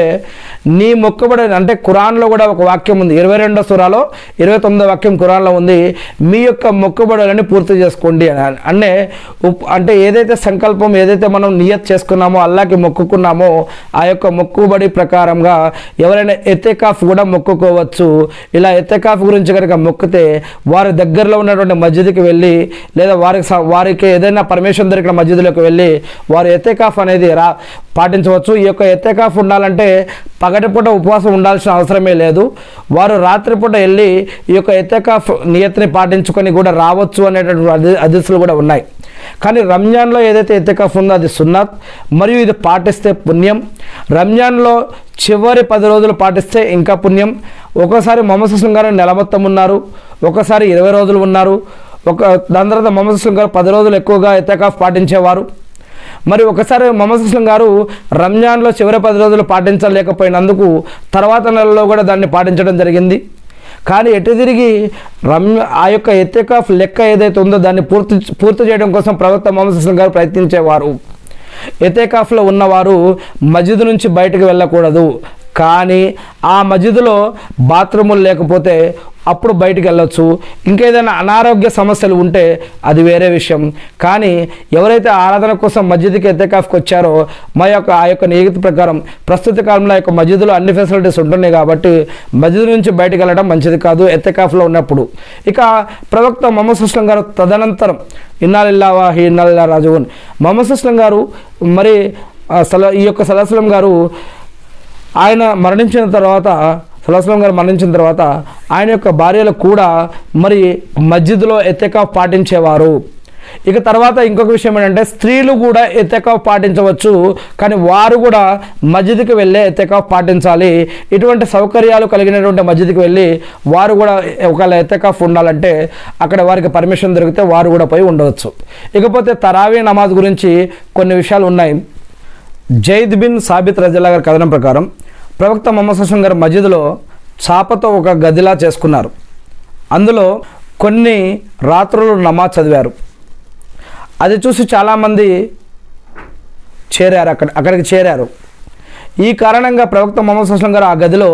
నీ మొక్కుబడి అంటే ఖురాన్లో కూడా ఒక వాక్యం ఉంది, 22వ సూరాలో 29వ వాక్యం ఖురాన్లో ఉంది, మీ యొక్క మొక్కుబడులని పూర్తి చేసుకోండి అని. అంటే ఏదైతే సంకల్పం, ఏదైతే మనం నియత్ చేసుకున్నామో, అల్లాహకి మొక్కుకున్నామో ఆ యొక్క మొక్కుబడి ప్రకారంగా ఎవరైనా ఎతేకాఫ్ కూడా మొక్కుకోవచ్చు. ఇలా ఎతేకాఫ్ గురించి కనుక మొక్కితే వారి దగ్గరలో ఉన్నటువంటి మస్జిద్కి వెళ్ళి లేదా వారికి ఏదైనా పర్మిషన్ దొరికిన మస్జిద్లోకి వెళ్ళి వారు ఎతేకాఫ్ అనేది పాటించవచ్చు. ఈ యొక్క ఎతేకాఫ్ ఉండాలంటే పగటిపూట ఉపవాసం ఉండాల్సిన అవసరమే లేదు. వారు రాత్రిపూట వెళ్ళి ఈ యొక్క ఎతేకాఫ్ నియత్ని పాటించుకొని కూడా రావచ్చు అనేటటువంటి హదీసులు కూడా ఉన్నాయి. కానీ రంజాన్లో ఏదైతే ఎతేకాఫ్ ఉందో అది సున్నత్, మరియు ఇది పాటిస్తే పుణ్యం. రంజాన్లో చివరి 10 రోజులు పాటిస్తే ఇంకా పుణ్యం. ఒకసారి ముహమ్మద్ సల్లల్లాహు అలైహి వసల్లం గారు నెల మొత్తం ఉన్నారు, ఒకసారి 20 రోజులు ఉన్నారు. దాని తర్వాత ముహమ్మద్ సల్లల్లాహు అలైహి వసల్లం గారు 10 రోజులు ఎక్కువగా ఎతేకాఫ్ పాటించేవారు. మరి ఒకసారి ముహమ్మద్ సల్లల్లాహు అలైహి వసల్లం గారు రంజాన్లో చివరి 10 రోజులు పాటించలేకపోయినందుకు తర్వాత నెలలో కూడా దాన్ని పాటించడం జరిగింది. కానీ ఎటు తిరిగి ఆ యొక్క ఎతేకాఫ్ లెక్క ఏదైతే ఉందో దాన్ని పూర్తి చేయడం కోసం ప్రవక్త ముహమ్మద్ సల్లల్లాహు అలైహి వసల్లం గారు ప్రయత్నించేవారు. ఎతేకాఫ్లో ఉన్నవారు మస్జిద్ నుంచి బయటకు వెళ్ళకూడదు. కానీ ఆ మస్జిద్లో బాత్రూములు లేకపోతే అప్పుడు బయటికి వెళ్ళొచ్చు. ఇంకేదైనా అనారోగ్య సమస్యలు ఉంటే అది వేరే విషయం. కానీ ఎవరైతే ఆరాధన కోసం మస్జిద్కి ఎతేకాఫ్కి వచ్చారో ఆ యొక్క నియత ప్రకారం ప్రస్తుత కాలంలో యొక్క మస్జిద్లో అన్ని ఫెసిలిటీస్ ఉంటున్నాయి కాబట్టి మస్జిద్ నుంచి బయటికి వెళ్ళడం మంచిది కాదు ఎతేకాఫ్లో ఉన్నప్పుడు. ఇక ప్రవక్త ముహమ్మద్ సల్లల్లాహు అలైహి వసల్లం గారు తదనంతరం ఇన్నా లిల్లాహి వ ఇన్నా ఇలైహి రాజిఊన్ ముహమ్మద్ సల్లల్లాహు అలైహి వసల్లం గారు మరి ఈ యొక్క సల్లల్లాహు అలైహి వసల్లం గారు ఆయన మరణించిన తర్వాత సల్లల్లాహు అలైహి వసల్లం గారు మరణించిన తర్వాత ఆయన యొక్క భార్యలు కూడా మరి మస్జిద్లో ఎతేకాఫ్ పాటించేవారు. ఇక తర్వాత ఇంకొక విషయం ఏంటంటే స్త్రీలు కూడా ఎతకాఫ్ పాటించవచ్చు, కానీ వారు కూడా మస్జిద్కి వెళ్ళే ఎతకాఫ్ పాటించాలి. ఇటువంటి సౌకర్యాలు కలిగినటువంటి మస్జిద్కి వెళ్ళి వారు కూడా ఒకవేళ ఎతకాఫ్ ఉండాలంటే అక్కడ వారికి పర్మిషన్ దొరికితే వారు కూడా పోయి ఉండవచ్చు. ఇకపోతే తరావీ నమాజ్ గురించి కొన్ని విషయాలు ఉన్నాయి. జైద్ బిన్ సాబిత్ రజల్లా గారి కథనం ప్రకారం ప్రవక్త ముహమ్మద్ సల్లల్లాహు అలైహి వసల్లం గారు మస్జిద్లో చాపతో ఒక గదిలా చేసుకున్నారు. అందులో కొన్ని రాత్రులు నమాజ్ చదివారు. అది చూసి చాలామంది అక్కడికి చేరారు. ఈ కారణంగా ప్రవక్త ముహమ్మద్ సల్లల్లాహు అలైహి వసల్లం గారు ఆ గదిలో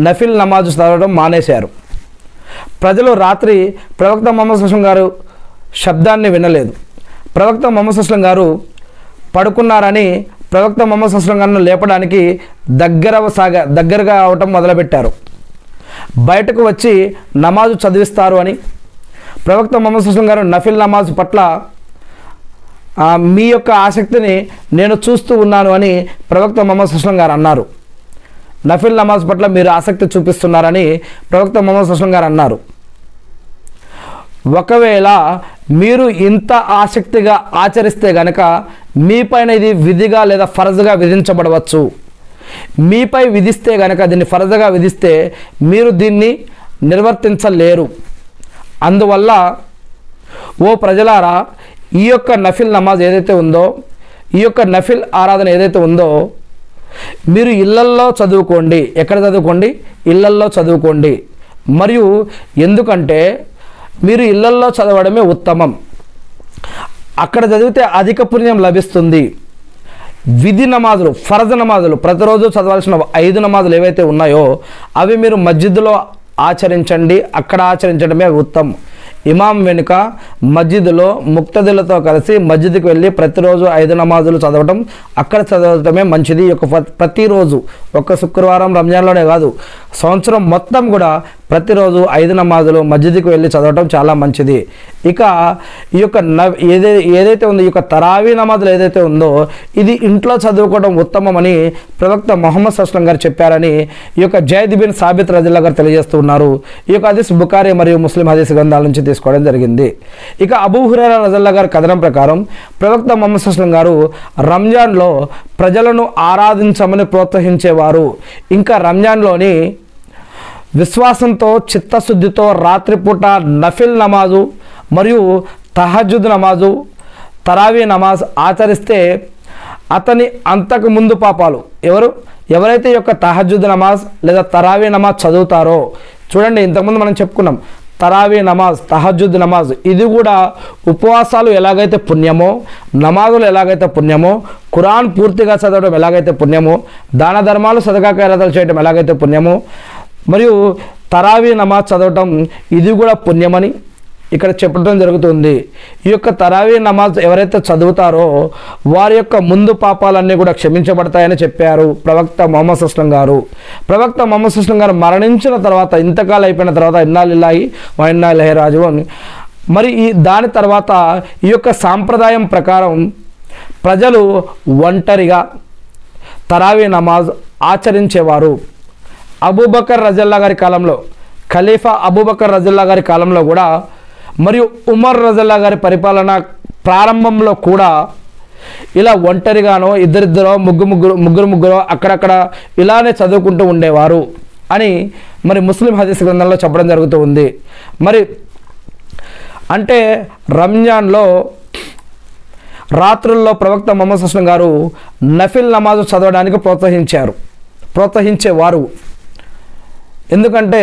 నఫిల్ నమాజ్ చదవడం మానేశారు. ప్రజలు రాత్రి ప్రవక్త ముహమ్మద్ సల్లల్లాహు అలైహి వసల్లం గారు శబ్దాన్ని వినలేదు. ప్రవక్త ముహమ్మద్ సల్లల్లాహు అలైహి వసల్లం గారు పడుకున్నారని ప్రవక్త ముహమ్మద్ సల్లల్లాహు అలైహి వసల్లం గారిని లేపడానికి దగ్గరగా అవటం మొదలుపెట్టారు. బయటకు వచ్చి నమాజు చదివిస్తారు అని ప్రవక్త ముహమ్మద్ సల్లల్లాహు అలైహి వసల్లం గారు నఫిల్ నమాజ్ పట్ల మీ యొక్క ఆసక్తిని నేను చూస్తూ ఉన్నాను అని ప్రవక్త ముహమ్మద్ సల్లల్లాహు అలైహి వసల్లం గారు అన్నారు. నఫిల్ నమాజ్ పట్ల మీరు ఆసక్తి చూపిస్తున్నారని ప్రవక్త ముహమ్మద్ సల్లల్లాహు అలైహి వసల్లం గారు అన్నారు. ఒకవేళ మీరు ఇంత ఆసక్తిగా ఆచరిస్తే గనక మీపైన ఇది విధిగా లేదా ఫరజుగా విధించబడవచ్చు. మీపై విధిస్తే గనక దీన్ని ఫరజుగా విధిస్తే మీరు దీన్ని నిర్వర్తించలేరు. అందువల్ల ఓ ప్రజలారా, ఈ యొక్క నఫిల్ నమాజ్ ఏదైతే ఉందో, ఈ యొక్క నఫిల్ ఆరాధన ఏదైతే ఉందో మీరు ఇళ్లల్లో చదువుకోండి. ఎక్కడ చదువుకోండి? ఇళ్లల్లో చదువుకోండి. మరియు ఎందుకంటే మీరు ఇళ్లల్లో చదవడమే ఉత్తమం. అక్కడ చదివితే అధిక పుణ్యం లభిస్తుంది. విధి నమాజులు, ఫరజ్ నమాజులు, ప్రతిరోజు చదవాల్సిన 5 నమాజులు ఏవైతే ఉన్నాయో అవి మీరు మస్జిద్లో ఆచరించండి. అక్కడ ఆచరించడమే ఉత్తమం. ఇమాం వెనుక మస్జిద్లో ముక్తదులతో కలిసి మస్జిద్కి వెళ్ళి ప్రతిరోజు 5 నమాజులు చదవటం, అక్కడ చదవటమే మంచిది. ప్రతిరోజు, ఒక్క శుక్రవారం రంజాన్లోనే కాదు, సంవత్సరం మొత్తం కూడా ప్రతిరోజు 5 నమాజులు మస్జిద్కి వెళ్ళి చదవటం చాలా మంచిది. ఇక ఈ యొక్క ఏదైతే ఉందో, ఈ యొక్క తరావీ నమాజులు ఏదైతే ఉందో ఇది ఇంట్లో చదువుకోవడం ఉత్తమమని ప్రవక్త ముహమ్మద్ సల్లల్లాహు అలైహి వసల్లం గారు చెప్పారని ఈ యొక్క జైద్ బిన్ సాబిత్ రజల్లా గారు తెలియజేస్తూ ఉన్నారు. ఈ యొక్క హదీస్ బుఖారీ మరియు ముస్లిం హదీస్ గ్రంథాల నుంచి తీసుకోవడం జరిగింది. ఇక అబూ హురైరా రజల్లా గారి కథనం ప్రకారం ప్రవక్త ముహమ్మద్ సల్లల్లాహు అలైహి వసల్లం గారు రంజాన్లో ప్రజలను ఆరాధించమని ప్రోత్సహించేవారు. ఇంకా రంజాన్లోని విశ్వాసంతో, చిత్తశుద్ధితో రాత్రిపూట నఫిల్ నమాజు మరియు తహజ్జుద్ నమాజు, తరావీ నమాజ్ ఆచరిస్తే అతని అంతకు ముందు పాపాలు ఎవరైతే ఈ యొక్క తహజ్జుద్ నమాజ్ లేదా తరావీ నమాజ్ చదువుతారో, చూడండి ఇంతకుముందు మనం చెప్పుకున్నాం తరావీ నమాజ్, తహజ్జుద్ నమాజ్, ఇది కూడా ఉపవాసాలు ఎలాగైతే పుణ్యమో, నమాజులు ఎలాగైతే పుణ్యమో, ఖురాన్ పూర్తిగా చదవడం ఎలాగైతే పుణ్యమో, దాన ధర్మాలు సదకా ఖైరాతులు చేయడం ఎలాగైతే పుణ్యమో, మరియు తరావీ నమాజ్ చదవటం ఇది కూడా పుణ్యమని ఇక్కడ చెప్పడం జరుగుతుంది. ఈ యొక్క తరావీ నమాజ్ ఎవరైతే చదువుతారో వారి యొక్క ముందు పాపాలన్నీ కూడా క్షమించబడతాయని చెప్పారు ప్రవక్త ముహమ్మద్ సల్లల్లాహు అలైహి వసల్లం గారు. ప్రవక్త ముహమ్మద్ సల్లల్లాహు అలైహి వసల్లం గారు మరణించిన తర్వాత, ఇంతకాలం అయిపోయిన తర్వాత ఇన్నా లిల్లాహి వ ఇన్నా ఇలైహి రాజిఊన్, మరి దాని తర్వాత ఈ యొక్క సాంప్రదాయం ప్రకారం ప్రజలు ఒంటరిగా తరావీ నమాజ్ ఆచరించేవారు. అబూబకర్ రజల్లా గారి కాలంలో, ఖలీఫా అబూబకర్ రజల్లా గారి కాలంలో కూడా, మరియు ఉమర్ రజల్లా గారి పరిపాలన ప్రారంభంలో కూడా ఇలా ఒంటరిగానో ఇద్దరిద్దరో ముగ్గురు అక్కడక్కడ ఇలానే చదువుకుంటూ ఉండేవారు అని మరి ముస్లిం హదీస్ గ్రంథంలో చెప్పడం జరుగుతూ ఉంది. మరి అంటే రంజాన్లో రాత్రుల్లో ప్రవక్త ముహమ్మద్ సల్లల్లాహు అలైహి వసల్లం గారు నఫిల్ నమాజు చదవడానికి ప్రోత్సహించేవారు. ఎందుకంటే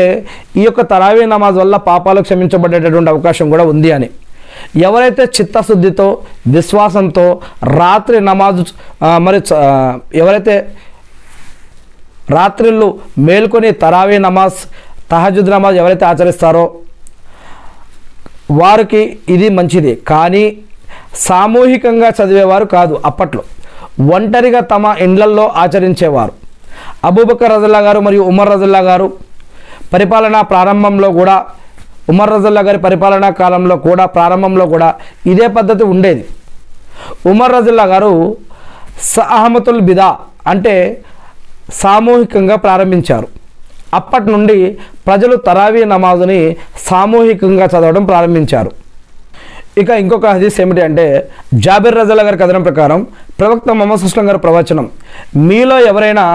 ఈ యొక్క తరావీ నమాజ్ వల్ల పాపాలు క్షమించబడేటటువంటి అవకాశం కూడా ఉంది అని. ఎవరైతే చిత్తశుద్ధితో, విశ్వాసంతో రాత్రి నమాజు ఎవరైతే రాత్రిళ్ళు మేల్కొని తరావీ నమాజ్, తహజ్జుద్ నమాజ్ ఎవరైతే ఆచరిస్తారో వారికి ఇది మంచిది. కానీ సామూహికంగా చదివేవారు కాదు. అప్పట్లో ఒంటరిగా తమ ఇండ్లల్లో ఆచరించేవారు. అబూబకర్ రజల్లా గారు మరియు ఉమర్ రజల్లా గారు పరిపాలనా ప్రారంభంలో కూడా, ఉమర్ రజల్లా గారి పరిపాలనా కాలంలో కూడా ప్రారంభంలో కూడా ఇదే పద్ధతి ఉండేది. ఉమర్ రజల్లా గారు సహమతుల్ బిదా అంటే సామూహికంగా ప్రారంభించారు. అప్పటి నుండి ప్రజలు తరావీ నమాజుని సామూహికంగా చదవడం ప్రారంభించారు. ఇక ఇంకొక హదీస్ ఏమిటి అంటే జాబిర్ రజల్లా గారి కథనం ప్రకారం ప్రవక్త ముహమ్మద్ సల్లల్లాహు అలైహి వసల్లం గారి ప్రవచనం, మీలో ఎవరైనా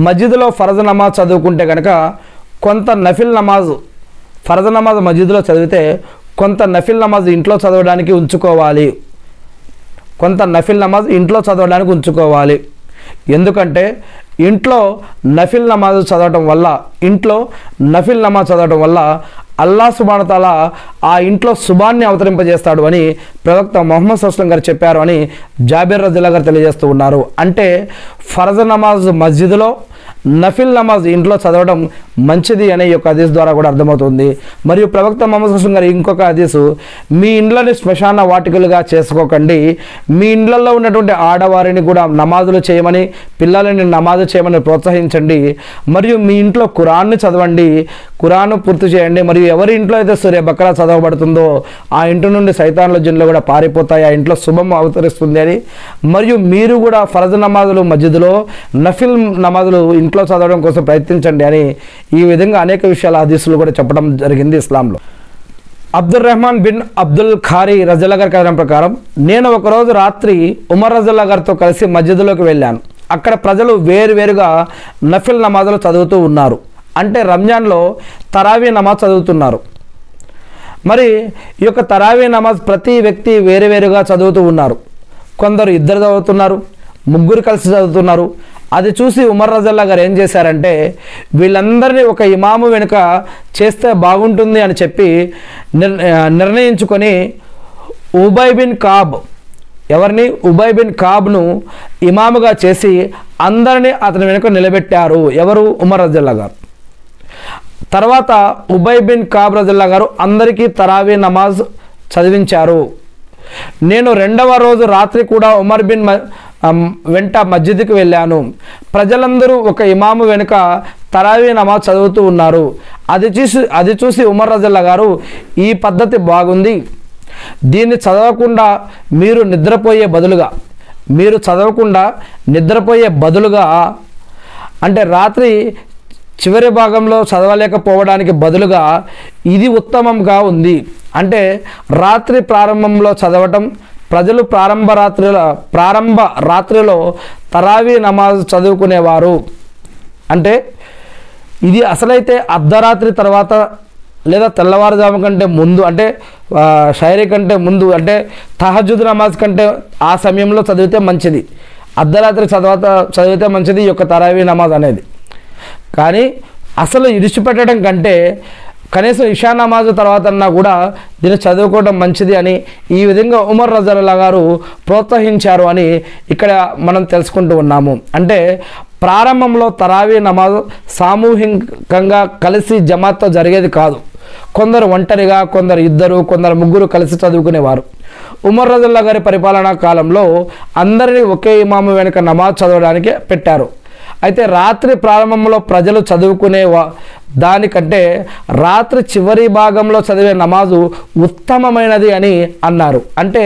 మస్జిద్లో ఫరజ్ నమాజ్ చదువుకుంటే కనుక కొంత నఫిల్ నమాజ్, ఫరజ్ నమాజ్ మస్జిద్లో చదివితే కొంత నఫిల్ నమాజ్ ఇంట్లో చదవడానికి ఉంచుకోవాలి, కొంత నఫిల్ నమాజ్ ఇంట్లో చదవడానికి ఉంచుకోవాలి. ఎందుకంటే ఇంట్లో నఫిల్ నమాజ్ చదవటం వల్ల అల్లాహ్ సుబ్హానహు వ తఆలా ఆ ఇంట్లో శుభాన్ని అవతరింపజేస్తాడు అని ప్రవక్త ముహమ్మద్ సల్లల్లాహు అలైహి వసల్లం గారు చెప్పారు అని జాబిర్ రజల్లా గారు తెలియజేస్తూ ఉన్నారు. అంటే ఫరజ్ నమాజ్ మస్జిద్లో, నఫిల్ నమాజ్ ఇంట్లో చదవడం మంచిది అనే ఈ యొక్క హదీస్ ద్వారా కూడా అర్థమవుతుంది. మరియు ప్రవక్త ముహమ్మద్ సల్లల్లాహు అలైహి వసల్లం గారు ఇంకొక హదీసు, మీ ఇండ్లని శ్మశాన వాటికలుగా చేసుకోకండి, మీ ఇండ్లలో ఉన్నటువంటి ఆడవారిని కూడా నమాజులు చేయమని, పిల్లలని నమాజు చేయమని ప్రోత్సహించండి. మరియు మీ ఇంట్లో ఖురాన్ని చదవండి, ఖురాను పూర్తి చేయండి. మరియు ఎవరి ఇంట్లో అయితే సూర్య బకరా చదవబడుతుందో ఆ ఇంటి నుండి సైతాన్ల జిన్లు కూడా పారిపోతాయి, ఆ ఇంట్లో శుభం అవతరిస్తుంది అని. మరియు మీరు కూడా ఫరజ్ నమాజులు మస్జిద్లో, నఫిల్ నమాజులు ఇంట్లో చదవడం కోసం ప్రయత్నించండి అని ఈ విధంగా అనేక విషయాల హదీసులు కూడా చెప్పడం జరిగింది ఇస్లాంలో. అబ్దుల్ రెహమాన్ బిన్ అబ్దుల్ ఖారీ రజల్లా గారి కథనం ప్రకారం, నేను ఒకరోజు రాత్రి ఉమర్ రజల్లా గారితో కలిసి మస్జిద్లోకి వెళ్ళాను. అక్కడ ప్రజలు వేరువేరుగా నఫిల్ నమాజులు చదువుతూ ఉన్నారు. అంటే రంజాన్లో తరావీ నమాజ్ చదువుతున్నారు. మరి ఈ యొక్క తరావీ నమాజ్ ప్రతి వ్యక్తి వేరువేరుగా చదువుతూ ఉన్నారు. కొందరు ఇద్దరు చదువుతున్నారు, ముగ్గురు కలిసి చదువుతున్నారు. అది చూసి ఉమర్ రజల్లా గారు ఏం చేశారంటే వీళ్ళందరినీ ఒక ఇమాము వెనుక చేస్తే బాగుంటుంది అని చెప్పి నిర్ణయించుకొని ఉబై బిన్ కాబ్ ఇమాముగా చేసి అందరినీ అతని వెనుక నిలబెట్టారు. ఎవరు? ఉమర్ రజల్లా గారు. తర్వాత ఉబై బిన్ కాబ్ రజల్లా గారు అందరికీ తరావీ నమాజ్ చదివించారు. నేను రెండవ రోజు రాత్రి కూడా ఉమర్ బిన్ వెంట మస్జిద్కి వెళ్ళాను. ప్రజలందరూ ఒక ఇమాము వెనుక తరావీ నమాజ్ చదువుతూ ఉన్నారు. అది చూసి ఉమర్ రజల్లా గారు, ఈ పద్ధతి బాగుంది, దీన్ని చదవకుండా మీరు నిద్రపోయే బదులుగా అంటే రాత్రి చివరి భాగంలో చదవలేకపోవడానికి బదులుగా ఇది ఉత్తమంగా ఉంది. అంటే రాత్రి ప్రారంభంలో చదవటం, ప్రజలు ప్రారంభ రాత్రిలో తరావీ నమాజ్ చదువుకునేవారు. అంటే ఇది అసలైతే అర్ధరాత్రి తర్వాత లేదా తెల్లవారుజాము కంటే ముందు, అంటే షైరీ కంటే ముందు, అంటే తహజ్జుద్ నమాజ్ కంటే ఆ సమయంలో చదివితే మంచిది, అర్ధరాత్రి చదివితే మంచిది ఈ యొక్క తరావీ నమాజ్ అనేది. కానీ అసలు ఇడిచిపెట్టడం కంటే కనీసం ఇషా నమాజ్ తర్వాత అన్నా కూడా దీన్ని చదువుకోవడం మంచిది అని ఈ విధంగా ఉమర్ రజల్లా గారు ప్రోత్సహించారు అని ఇక్కడ మనం తెలుసుకుంటూ ఉన్నాము. అంటే ప్రారంభంలో తరావీ నమాజ్ సామూహికంగా కలిసి జమాత్తో జరిగేది కాదు. కొందరు ఒంటరిగా, కొందరు ఇద్దరు, కొందరు ముగ్గురు కలిసి చదువుకునేవారు. ఉమర్ రజల్లా గారి పరిపాలనా కాలంలో అందరినీ ఒకే ఇమాము వెనుక నమాజ్ చదవడానికి పెట్టారు. అయితే రాత్రి ప్రారంభంలో ప్రజలు చదువుకునే దానికంటే రాత్రి చివరి భాగంలో చదివే నమాజు ఉత్తమమైనది అని అన్నారు. అంటే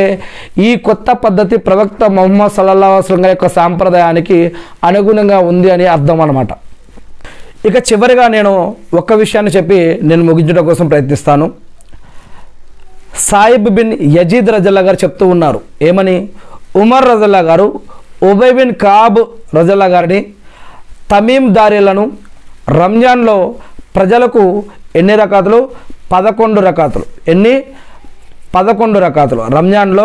ఈ కొత్త పద్ధతి ప్రవక్త ముహమ్మద్ సల్లల్లాహు అలైహి వసల్లం యొక్క సాంప్రదాయానికి అనుగుణంగా ఉంది అని అర్థం అన్నమాట. ఇక చివరిగా నేను ఒక్క విషయాన్ని చెప్పి నేను ముగించడం కోసం ప్రయత్నిస్తాను. సాయిబ్ బిన్ యజీద్ రజల్లా గారు చెప్తూ ఉన్నారు ఏమని, ఉమర్ రజల్లా గారు ఉబై బిన్ కాబ్ రజల్లా గారిని, తమీమ్ దారీలను రంజాన్లో ప్రజలకు ఎన్ని రకాతులు? 11 రకాతులు. 11 రకాతులు. రంజాన్లో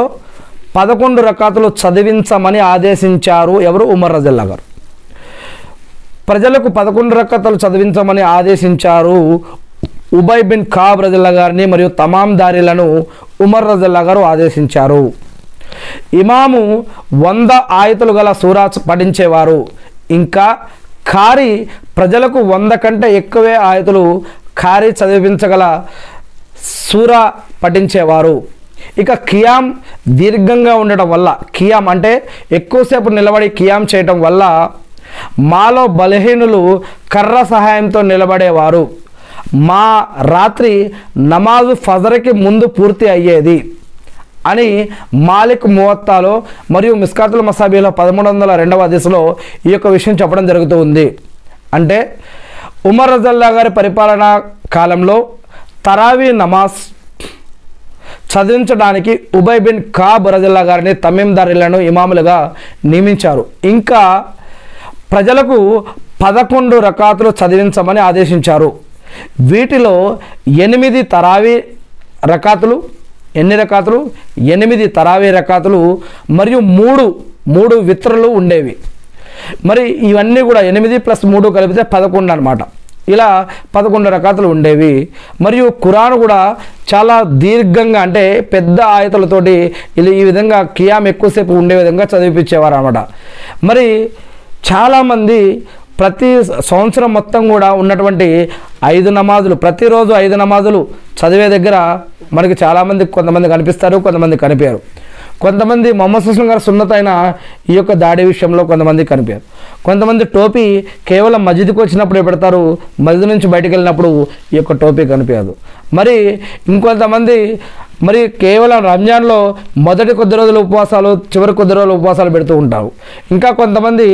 11 రకాతులు చదివించమని ఆదేశించారు. ఎవరు? ఉమర్ రజల్లా గారు. ప్రజలకు 11 రకాతులు చదివించమని ఆదేశించారు. ఉబై బిన్ కాబ్ రజల్లా గారిని మరియు తమామ్ దారీలను ఉమర్ రజల్లా గారు ఆదేశించారు. ఇమాము 100 ఆయతులు గల సూరా పఠించేవారు. ఇంకా ఖారీ ప్రజలకు 100 కంటే ఎక్కువే ఆయతులు ఖారీ చదివించగల సూరా పఠించేవారు. ఇక ఖియామ్ దీర్ఘంగా ఉండటం వల్ల, ఖియామ్ అంటే ఎక్కువసేపు నిలబడి ఖియామ్ చేయటం వల్ల మాలో బలహీనులు కర్ర సహాయంతో నిలబడేవారు. మా రాత్రి నమాజు ఫజర్కి ముందు పూర్తి అయ్యేది అని మాలిక్ మువత్తాలో మరియు మిస్కాతుల్ మసాబీలో 1302వ హదీసులో ఈ యొక్క విషయం చెప్పడం జరుగుతూ ఉంది. అంటే ఉమర్ రజల్లా గారి పరిపాలనా కాలంలో తరావీ నమాజ్ చదివించడానికి ఉబై బిన్ కాబ్ రజల్లా గారిని తమీందారీలను ఇమాములుగా నియమించారు. ఇంకా ప్రజలకు 11 రకాతులు చదివించమని ఆదేశించారు. వీటిలో 8 తరావీ రకాతులు, ఎన్ని రకాతులు? 8 తరావీ రకాతులు మరియు 3 విత్రలు ఉండేవి. మరి ఇవన్నీ కూడా 8 + 3 కలిపితే 11 అన్నమాట. ఇలా 11 రకాతులు ఉండేవి. మరియు ఖురాన్ కూడా చాలా దీర్ఘంగా అంటే పెద్ద ఆయతులతోటి ఈ విధంగా ఖియామ్ ఎక్కువసేపు ఉండే విధంగా చదివిపించేవారు అన్నమాట. మరి చాలామంది ప్రతి సంవత్సరం మొత్తం కూడా ఉన్నటువంటి 5 నమాజులు, ప్రతిరోజు 5 నమాజులు చదివే దగ్గర మనకి చాలామంది కొంతమంది కనిపిస్తారు, కొంతమంది కనిపించారు. కొంతమంది మొహమ్మద్ సుస్లం గారు సున్నత్ అయిన ఈ యొక్క దాడి విషయంలో కొంతమంది కనిపించారు. కొంతమంది టోపీ కేవలం మస్జిద్కి వచ్చినప్పుడే పెడతారు, మస్జిద్ నుంచి బయటకు వెళ్ళినప్పుడు ఈ యొక్క టోపీ కనిపించదు. మరి ఇంకొంతమంది మరి కేవలం రంజాన్లో మొదటి కొద్ది రోజులు ఉపవాసాలు, చివరి కొద్ది రోజులు ఉపవాసాలు పెడుతూ ఉంటారు. ఇంకా కొంతమంది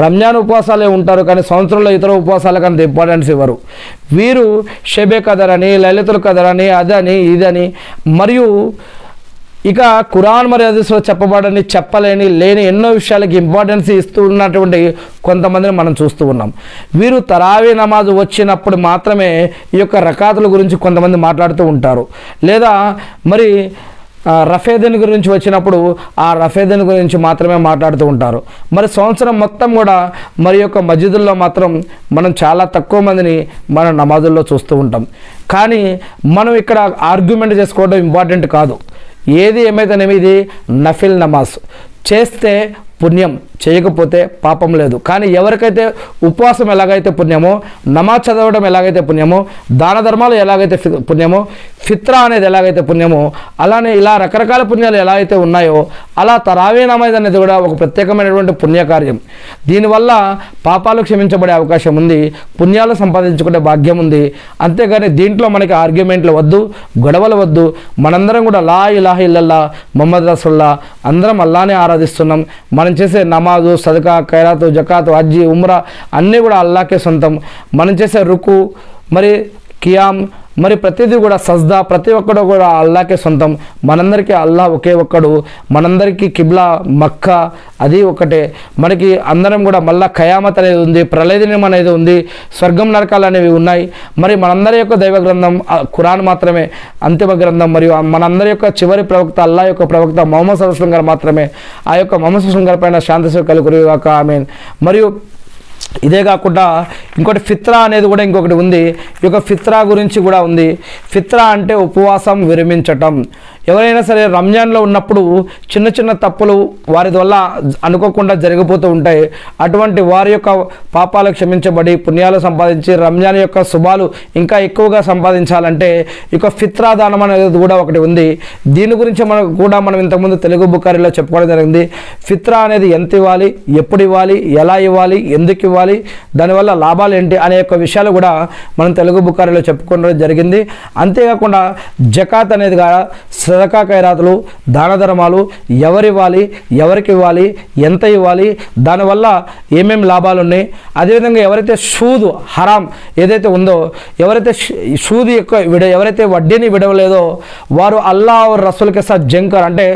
రంజాన్ ఉపవాసాలే ఉంటారు, కానీ సంవత్సరంలో ఇతర ఉపవాసాలకు అంత ఇంపార్టెన్స్ ఇవ్వరు. వీరు షెబే కదర్ అని, లలితుల్ కదర్ అని, అదని ఇదని మరియు ఇక ఖురాన్ మరియు హదీస్లో చెప్పబడని, చెప్పలేని, లేని ఎన్నో విషయాలకి ఇంపార్టెన్స్ ఇస్తూ ఉన్నటువంటి కొంతమందిని మనం చూస్తూ ఉన్నాం. వీరు తరావీ నమాజ్ వచ్చినప్పుడు మాత్రమే ఈ యొక్క రకాతుల గురించి కొంతమంది మాట్లాడుతూ ఉంటారు. లేదా మరి రఫేదన్ గురించి వచ్చినప్పుడు ఆ రఫేదన్ గురించి మాత్రమే మాట్లాడుతూ ఉంటారు. మరి సంవత్సరం మొత్తం కూడా మరి యొక్క మస్జిదుల్లో మాత్రం మనం చాలా తక్కువ మందిని మన నమాజుల్లో చూస్తూ ఉంటాం. కానీ మనం ఇక్కడ ఆర్గ్యుమెంట్ చేసుకోవడం ఇంపార్టెంట్ కాదు. ఏది ఏమైతేనేమి ఇది నఫిల్ నమాజ్, చేస్తే పుణ్యం, చేయకపోతే పాపం లేదు. కానీ ఎవరికైతే ఉపవాసం ఎలాగైతే పుణ్యమో, నమాజ్ చదవడం ఎలాగైతే పుణ్యమో, దాన ధర్మాలు ఎలాగైతే పుణ్యమో, ఫిత్రా అనేది ఎలాగైతే పుణ్యమో, అలానే ఇలా రకరకాల పుణ్యాలు ఎలా అయితే ఉన్నాయో అలా తరావీ నమాజ్ అనేది కూడా ఒక ప్రత్యేకమైనటువంటి పుణ్యకార్యం. దీనివల్ల పాపాలు క్షమించబడే అవకాశం ఉంది, పుణ్యాలు సంపాదించుకునే భాగ్యం ఉంది. అంతేగాని దీంట్లో మనకి ఆర్గ్యుమెంట్లు వద్దు, గొడవలు వద్దు. మనందరం కూడా లా ఇలాహ ఇల్లల్లా ముహమ్మద్ రసూలుల్లా, అందరం అల్లానే ఆరాధిస్తున్నాం. మనం చేసే నమాజు, సదకా, ఖైరాతు, జకాతు, హజ్జీ, ఉమ్రా అన్నీ కూడా అల్లాకే సొంతం. మనం చేసే రుకు, మరి ఖియామ్, మరి ప్రతిదీ కూడా సజ్దా, ప్రతి ఒక్కడు కూడా అల్లాకే సొంతం. మనందరికీ అల్లా ఒకే ఒక్కడు. మనందరికీ కిబ్లా మక్కా, అది ఒకటే. మనకి అందరం కూడా మళ్ళా ఖయామత్ అనేది ఉంది, ప్రళయ దినం అనేది ఉంది, స్వర్గం నరకాలు అనేవి ఉన్నాయి. మరి మనందరి యొక్క దైవ గ్రంథం ఖురాన్ మాత్రమే అంతిమ గ్రంథం. మరియు మనందరి యొక్క చివరి ప్రవక్త అల్లా యొక్క ప్రవక్త మొహమ్మద్ సల్లల్లాహు అలైహి వసల్లం గారు మాత్రమే. ఆ యొక్క మొహమ్మద్ సల్లల్లాహు అలైహి వసల్లం గారి పైన శాంతి కలుగుగాక, ఆమీన్. మరియు ఇదే కాకుండా ఇంకోటి ఫిత్రా అనేది కూడా ఇంకొకటి ఉంది. ఈ యొక్క ఫిత్రా గురించి కూడా ఉంది. ఫిత్రా అంటే ఉపవాసం విరమించటం. ఎవరైనా సరే రంజాన్లో ఉన్నప్పుడు చిన్న చిన్న తప్పులు వారి వల్ల అనుకోకుండా జరిగిపోతూ ఉంటాయి. అటువంటి వారి యొక్క పాపాలు క్షమించబడి పుణ్యాలు సంపాదించి రంజాన్ యొక్క శుభాలు ఇంకా ఎక్కువగా సంపాదించాలంటే ఇక ఫిత్రా దానం అనేది కూడా ఒకటి ఉంది. దీని గురించి మనం ఇంతకుముందు తెలుగు బుఖారీలో చెప్పుకోవడం జరిగింది. ఫిత్రా అనేది ఎంత ఇవ్వాలి, ఎప్పుడు ఇవ్వాలి, ఎలా ఇవ్వాలి, ఎందుకు ఇవ్వాలి, దానివల్ల లాభాలు ఏంటి అనే యొక్క విషయాలు కూడా మనం తెలుగు బుఖారీలో చెప్పుకోవడం జరిగింది. అంతేకాకుండా జకాత్ అనేది సదకా, ఖైరాతులు, దాన ధర్మాలు ఎవరివ్వాలి, ఎవరికి ఇవ్వాలి, ఎంత ఇవ్వాలి, దానివల్ల ఏమేమి లాభాలు ఉన్నాయి. అదేవిధంగా ఎవరైతే సూదు హరాం ఏదైతే ఉందో, ఎవరైతే సూదు యొక్క ఎవరైతే వడ్డీని విడవలేదో వారు అల్లా రసూల్కి సా జంకర్ అంటే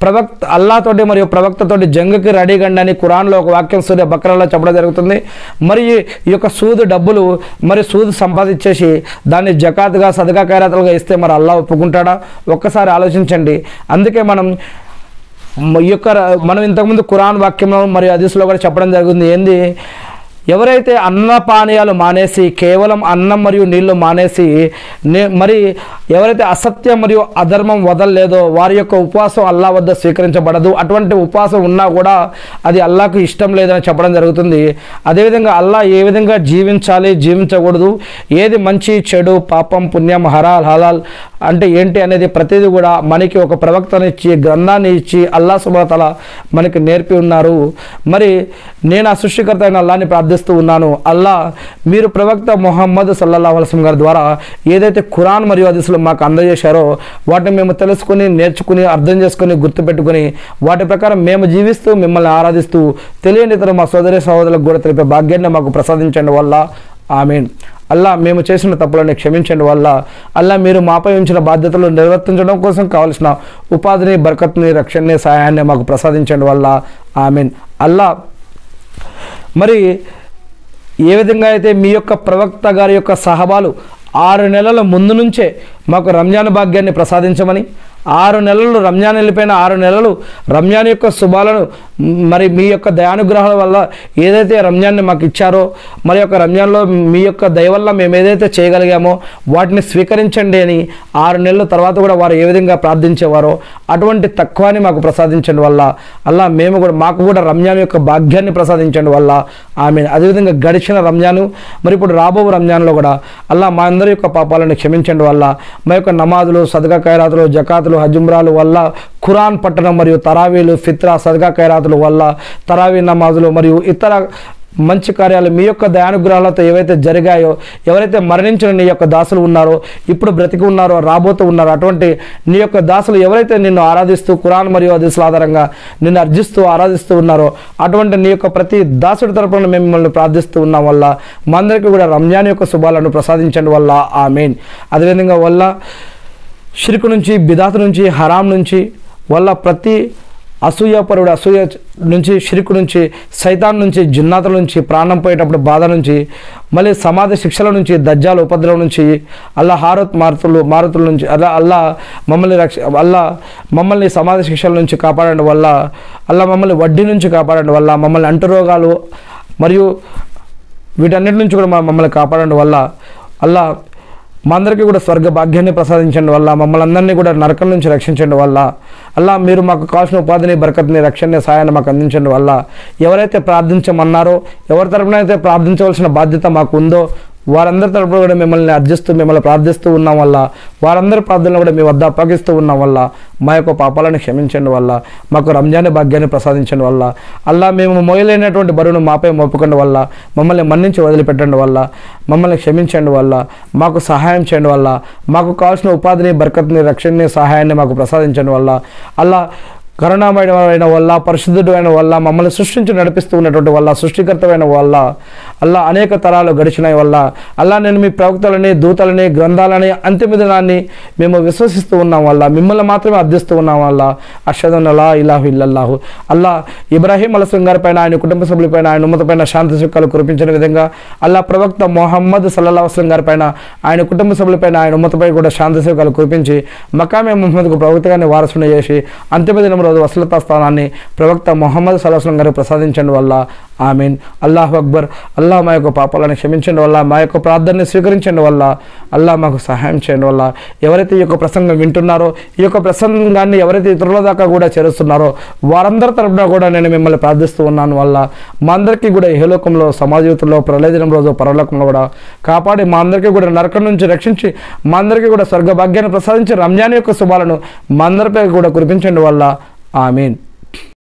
ప్రవక్త అల్లాతోటి మరియు ప్రవక్తతోటి జంగుకి రెడీ కండి అని ఖురాన్లో ఒక వాక్యం సూర్య బక్రాలో చెప్పడం జరుగుతుంది. మరి ఈ యొక్క సూదు డబ్బులు మరి సూదు సంపాదించేసి దాన్ని జకాత్గా, సదకా, ఖైరాతులుగా ఇస్తే మరి అల్లా ఒప్పుకుంటాడా? ఒక్కసారి ఆలోచించండి. అందుకే మనం ఇంతకుముందు ఖురాన్ వాక్యంలో మరియు హదీస్లో కూడా చెప్పడం జరుగుతుంది. ఏంది, ఎవరైతే అన్నపానీయాలు మానేసి కేవలం అన్నం మరియు నీళ్లు మానేసి మరి ఎవరైతే అసత్యం మరియు అధర్మం వదలలేదో వారి యొక్క ఉపవాసం అల్లా వద్ద స్వీకరించబడదు. అటువంటి ఉపవాసం ఉన్నా కూడా అది అల్లాకు ఇష్టం లేదని చెప్పడం జరుగుతుంది. అదేవిధంగా అల్లా ఏ విధంగా జీవించాలి, జీవించకూడదు, ఏది మంచి, చెడు, పాపం, పుణ్యం, హలాల్ అంటే ఏంటి అనేది ప్రతిదీ కూడా మనకి ఒక ప్రవక్తనిచ్చి గ్రంథాన్ని ఇచ్చి అల్లా సుబ్హానహు వ తఆలా మనకి నేర్పి ఉన్నారు. మరి నేను ఆ సృష్టికర్త అయిన అల్లాని ప్రార్థిస్తూ ఉన్నాను. అల్లా మీరు ప్రవక్త ముహమ్మద్ సల్లల్లాహు అలైహి వసల్లం గారి ద్వారా ఏదైతే ఖురాన్ మరియు హదీసులు మాకు అందజేశారో వాటిని మేము తెలుసుకుని, నేర్చుకుని, అర్థం చేసుకుని, గుర్తుపెట్టుకుని వాటి ప్రకారం మేము జీవిస్తూ మిమ్మల్ని ఆరాధిస్తూ తెలియని ఇతర మా సోదరి సహోదరులకు కూడా తెలిపే భాగ్యాన్ని మాకు ప్రసాదించండి వల్ల, ఆమీన్. అల్లా మేము చేసిన తప్పులను క్షమించండి వల్ల అల్లా మీరు మాపై ఉంచిన బాధ్యతలు నిర్వర్తించడం కోసం కావలసిన ఉపాధిని బర్కత్ని రక్షణని సహాయాన్ని మాకు ప్రసాదించండి వల్ల ఆమీన్. అల్లా మరి ఏ విధంగా అయితే మీ యొక్క ప్రవక్త గారి యొక్క సహబాలు 6 నెలల ముందు నుంచే మాకు రంజాన్ భాగ్యాన్ని ప్రసాదించమని, 6 నెలలు రంజాన్ వెళ్ళిపోయిన 6 నెలలు రంజాన్ యొక్క శుభాలను మరి మీ యొక్క దయానుగ్రహాల వల్ల ఏదైతే రంజాన్ని మాకు ఇచ్చారో మరి యొక్క రంజాన్లో మీ యొక్క దయ వల్ల మేము ఏదైతే చేయగలిగామో వాటిని స్వీకరించండి అని 6 నెలల తర్వాత కూడా వారు ఏ విధంగా ప్రార్థించేవారో అటువంటి తక్కువని మాకు ప్రసాదించండి వల్ల అల్లా మాకు కూడా రంజాన్ యొక్క భాగ్యాన్ని ప్రసాదించండి వల్ల ఆమె. అదేవిధంగా గడిచిన రంజాను మరి ఇప్పుడు రాబో రంజాన్లో కూడా అల్లా మా అందరి యొక్క పాపాలను క్షమించండి వల్ల మా యొక్క నమాజులు సదకా ఖైరాతులు జకాతులు హజుమ్రాలు వల్ల ఖురాన్ పట్టణం మరియు తరావీలు ఫిత్రా సదకా ఖైరాతులు వల్ల తరావీ నమాజులు మరియు ఇతర మంచి కార్యాలు మీ యొక్క దయానుగ్రహాలతో ఏవైతే జరిగాయో ఎవరైతే మరణించిన నీ యొక్క దాసులు ఉన్నారో ఇప్పుడు బ్రతికి ఉన్నారో రాబోతూ ఉన్నారో అటువంటి నీ యొక్క దాసులు ఎవరైతే నిన్ను ఆరాధిస్తూ ఖురాన్ మరియు హదీసుల ఆధారంగా నిన్ను అర్జిస్తూ ఆరాధిస్తూ ఉన్నారో అటువంటి నీ యొక్క ప్రతి దాసుడి తరపున మేము మిమ్మల్ని ప్రార్థిస్తూ ఉన్నాం వల్ల మా అందరికీ కూడా రంజాన్ యొక్క శుభాలను ప్రసాదించండి వల్ల ఆమీన్. అదేవిధంగా వల్ల షిర్క్ నుంచి బిదాత్ నుంచి హరాం నుంచి వల్ల ప్రతి అసూయ నుంచి షిర్క్ నుంచి సైతాన్ నుంచి జిన్నాతుల నుంచి ప్రాణం పోయేటప్పుడు బాధ నుంచి మళ్ళీ సమాధి శిక్షల నుంచి దజ్జాల ఉపద్రవం నుంచి అల్లా మారుతుల నుంచి అల్లా మమ్మల్ని సమాధి శిక్షల నుంచి కాపాడండి వల్ల అల్లా మమ్మల్ని వడ్డీ నుంచి కాపాడండి వల్ల మమ్మల్ని అంటురోగాలు మరియు వీటన్నిటి నుంచి కూడా మమ్మల్ని కాపాడండి వల్ల అల్లా మా అందరికీ కూడా స్వర్గ భాగ్యాన్ని ప్రసాదించండి వల్ల మమ్మల్ని అందరినీ కూడా నరకం నుంచి రక్షించండి వల్ల అల్లా మీరు మాకు కావాల్సిన ఉపాధిని బరకత్ని రక్షణని సాయాన్ని మాకు అందించండి వల్ల ఎవరైతే ప్రార్థించమన్నారో ఎవరి తరపున అయితే ప్రార్థించవలసిన బాధ్యత మాకు ఉందో వారందరి తరపున కూడా మిమ్మల్ని ప్రార్థిస్తూ ఉన్నాం వల్ల వారందరి ప్రార్థనలు కూడా మీ వద్ద అప్పగిస్తూ ఉన్నాం వల్ల మా యొక్క పాపాలను క్షమించండి వల్ల మాకు రంజాన్ భాగ్యాన్ని ప్రసాదించండి వల్ల అల్లా మేము మోయలేనటువంటి బరువును మాపై మోపకండి వల్ల మమ్మల్ని మన్నించి వదిలిపెట్టండి వల్ల మమ్మల్ని క్షమించండి వల్ల మాకు సహాయం చేయండి వల్ల మాకు కావాల్సిన ఉపాధిని బర్కత్ని రక్షణని సహాయాన్ని మాకు ప్రసాదించండి వల్ల అల్లా కరుణామయమైన వల్ల పరిశుద్ధుడైన వల్ల మమ్మల్ని సృష్టించి నడిపిస్తూ ఉన్నటువంటి వల్ల సృష్టికర్తమైన వల్ల అల్లా అనేక తరాలు గడిచినాయి వల్ల అల్లా నేను మీ ప్రవక్తలని దూతలని గ్రంథాలని అంతిమ దినాన్ని మేము విశ్వసిస్తూ ఉన్నాం వల్ల మిమ్మల్ని మాత్రమే అర్థిస్తూ ఉన్నాం వల్ల అష్హదు అన్ లా ఇలాహ ఇల్లల్లాహు అల్లా ఇబ్రాహీం అలైహిస్సలాం గారి పైన ఆయన కుటుంబ సభ్యులపైన ఆయన ఉమ్మతపైన శాంతి సుఖాలు కురిపించిన విధంగా అల్లా ప్రవక్త మొహమ్మద్ సల్లల్లాహు అలైహి వసల్లం గారి పైన ఆయన కుటుంబ సభ్యులపైన ఆయన ఉమ్మతపై కూడా శాంతి సుఖాలు కురిపించి మకామే ముహమ్మద్కు ప్రవక్తగానే వారసుని చేసి అంతిమ దినం వసలతా స్థానాన్ని ప్రవక్త మొహమ్మద్ సల్లల్లాహు అలైహి వసల్లం గారికి ప్రసాదించండి వల్ల ఆమీన్. అల్లాహు అక్బర్. అల్లా మా యొక్క పాపాలను క్షమించండి వల్ల మా యొక్క ప్రార్థనని స్వీకరించండి వల్ల అల్లా మాకు సహాయం చేయండి వల్ల ఎవరైతే ఈ యొక్క ప్రసంగం వింటున్నారో ఈ యొక్క ప్రసంగాన్ని ఎవరైతే ఇతరుల దాకా కూడా చేరుస్తున్నారో వారందరి తరపున కూడా నేను మిమ్మల్ని ప్రార్థిస్తూ ఉన్నాను వల్ల మా అందరికీ కూడా ఇహలోకంలో సమాజ జీవితంలో ప్రళయ దినం రోజు పరలోకంలో కూడా కాపాడి మా అందరికీ కూడా నరకం నుంచి రక్షించి మా అందరికీ కూడా స్వర్గ భాగ్యాన్ని ప్రసాదించి రంజాన్ యొక్క శుభాలను మా అందరిపై కూడా కురిపించండి వల్ల ఆమీన్.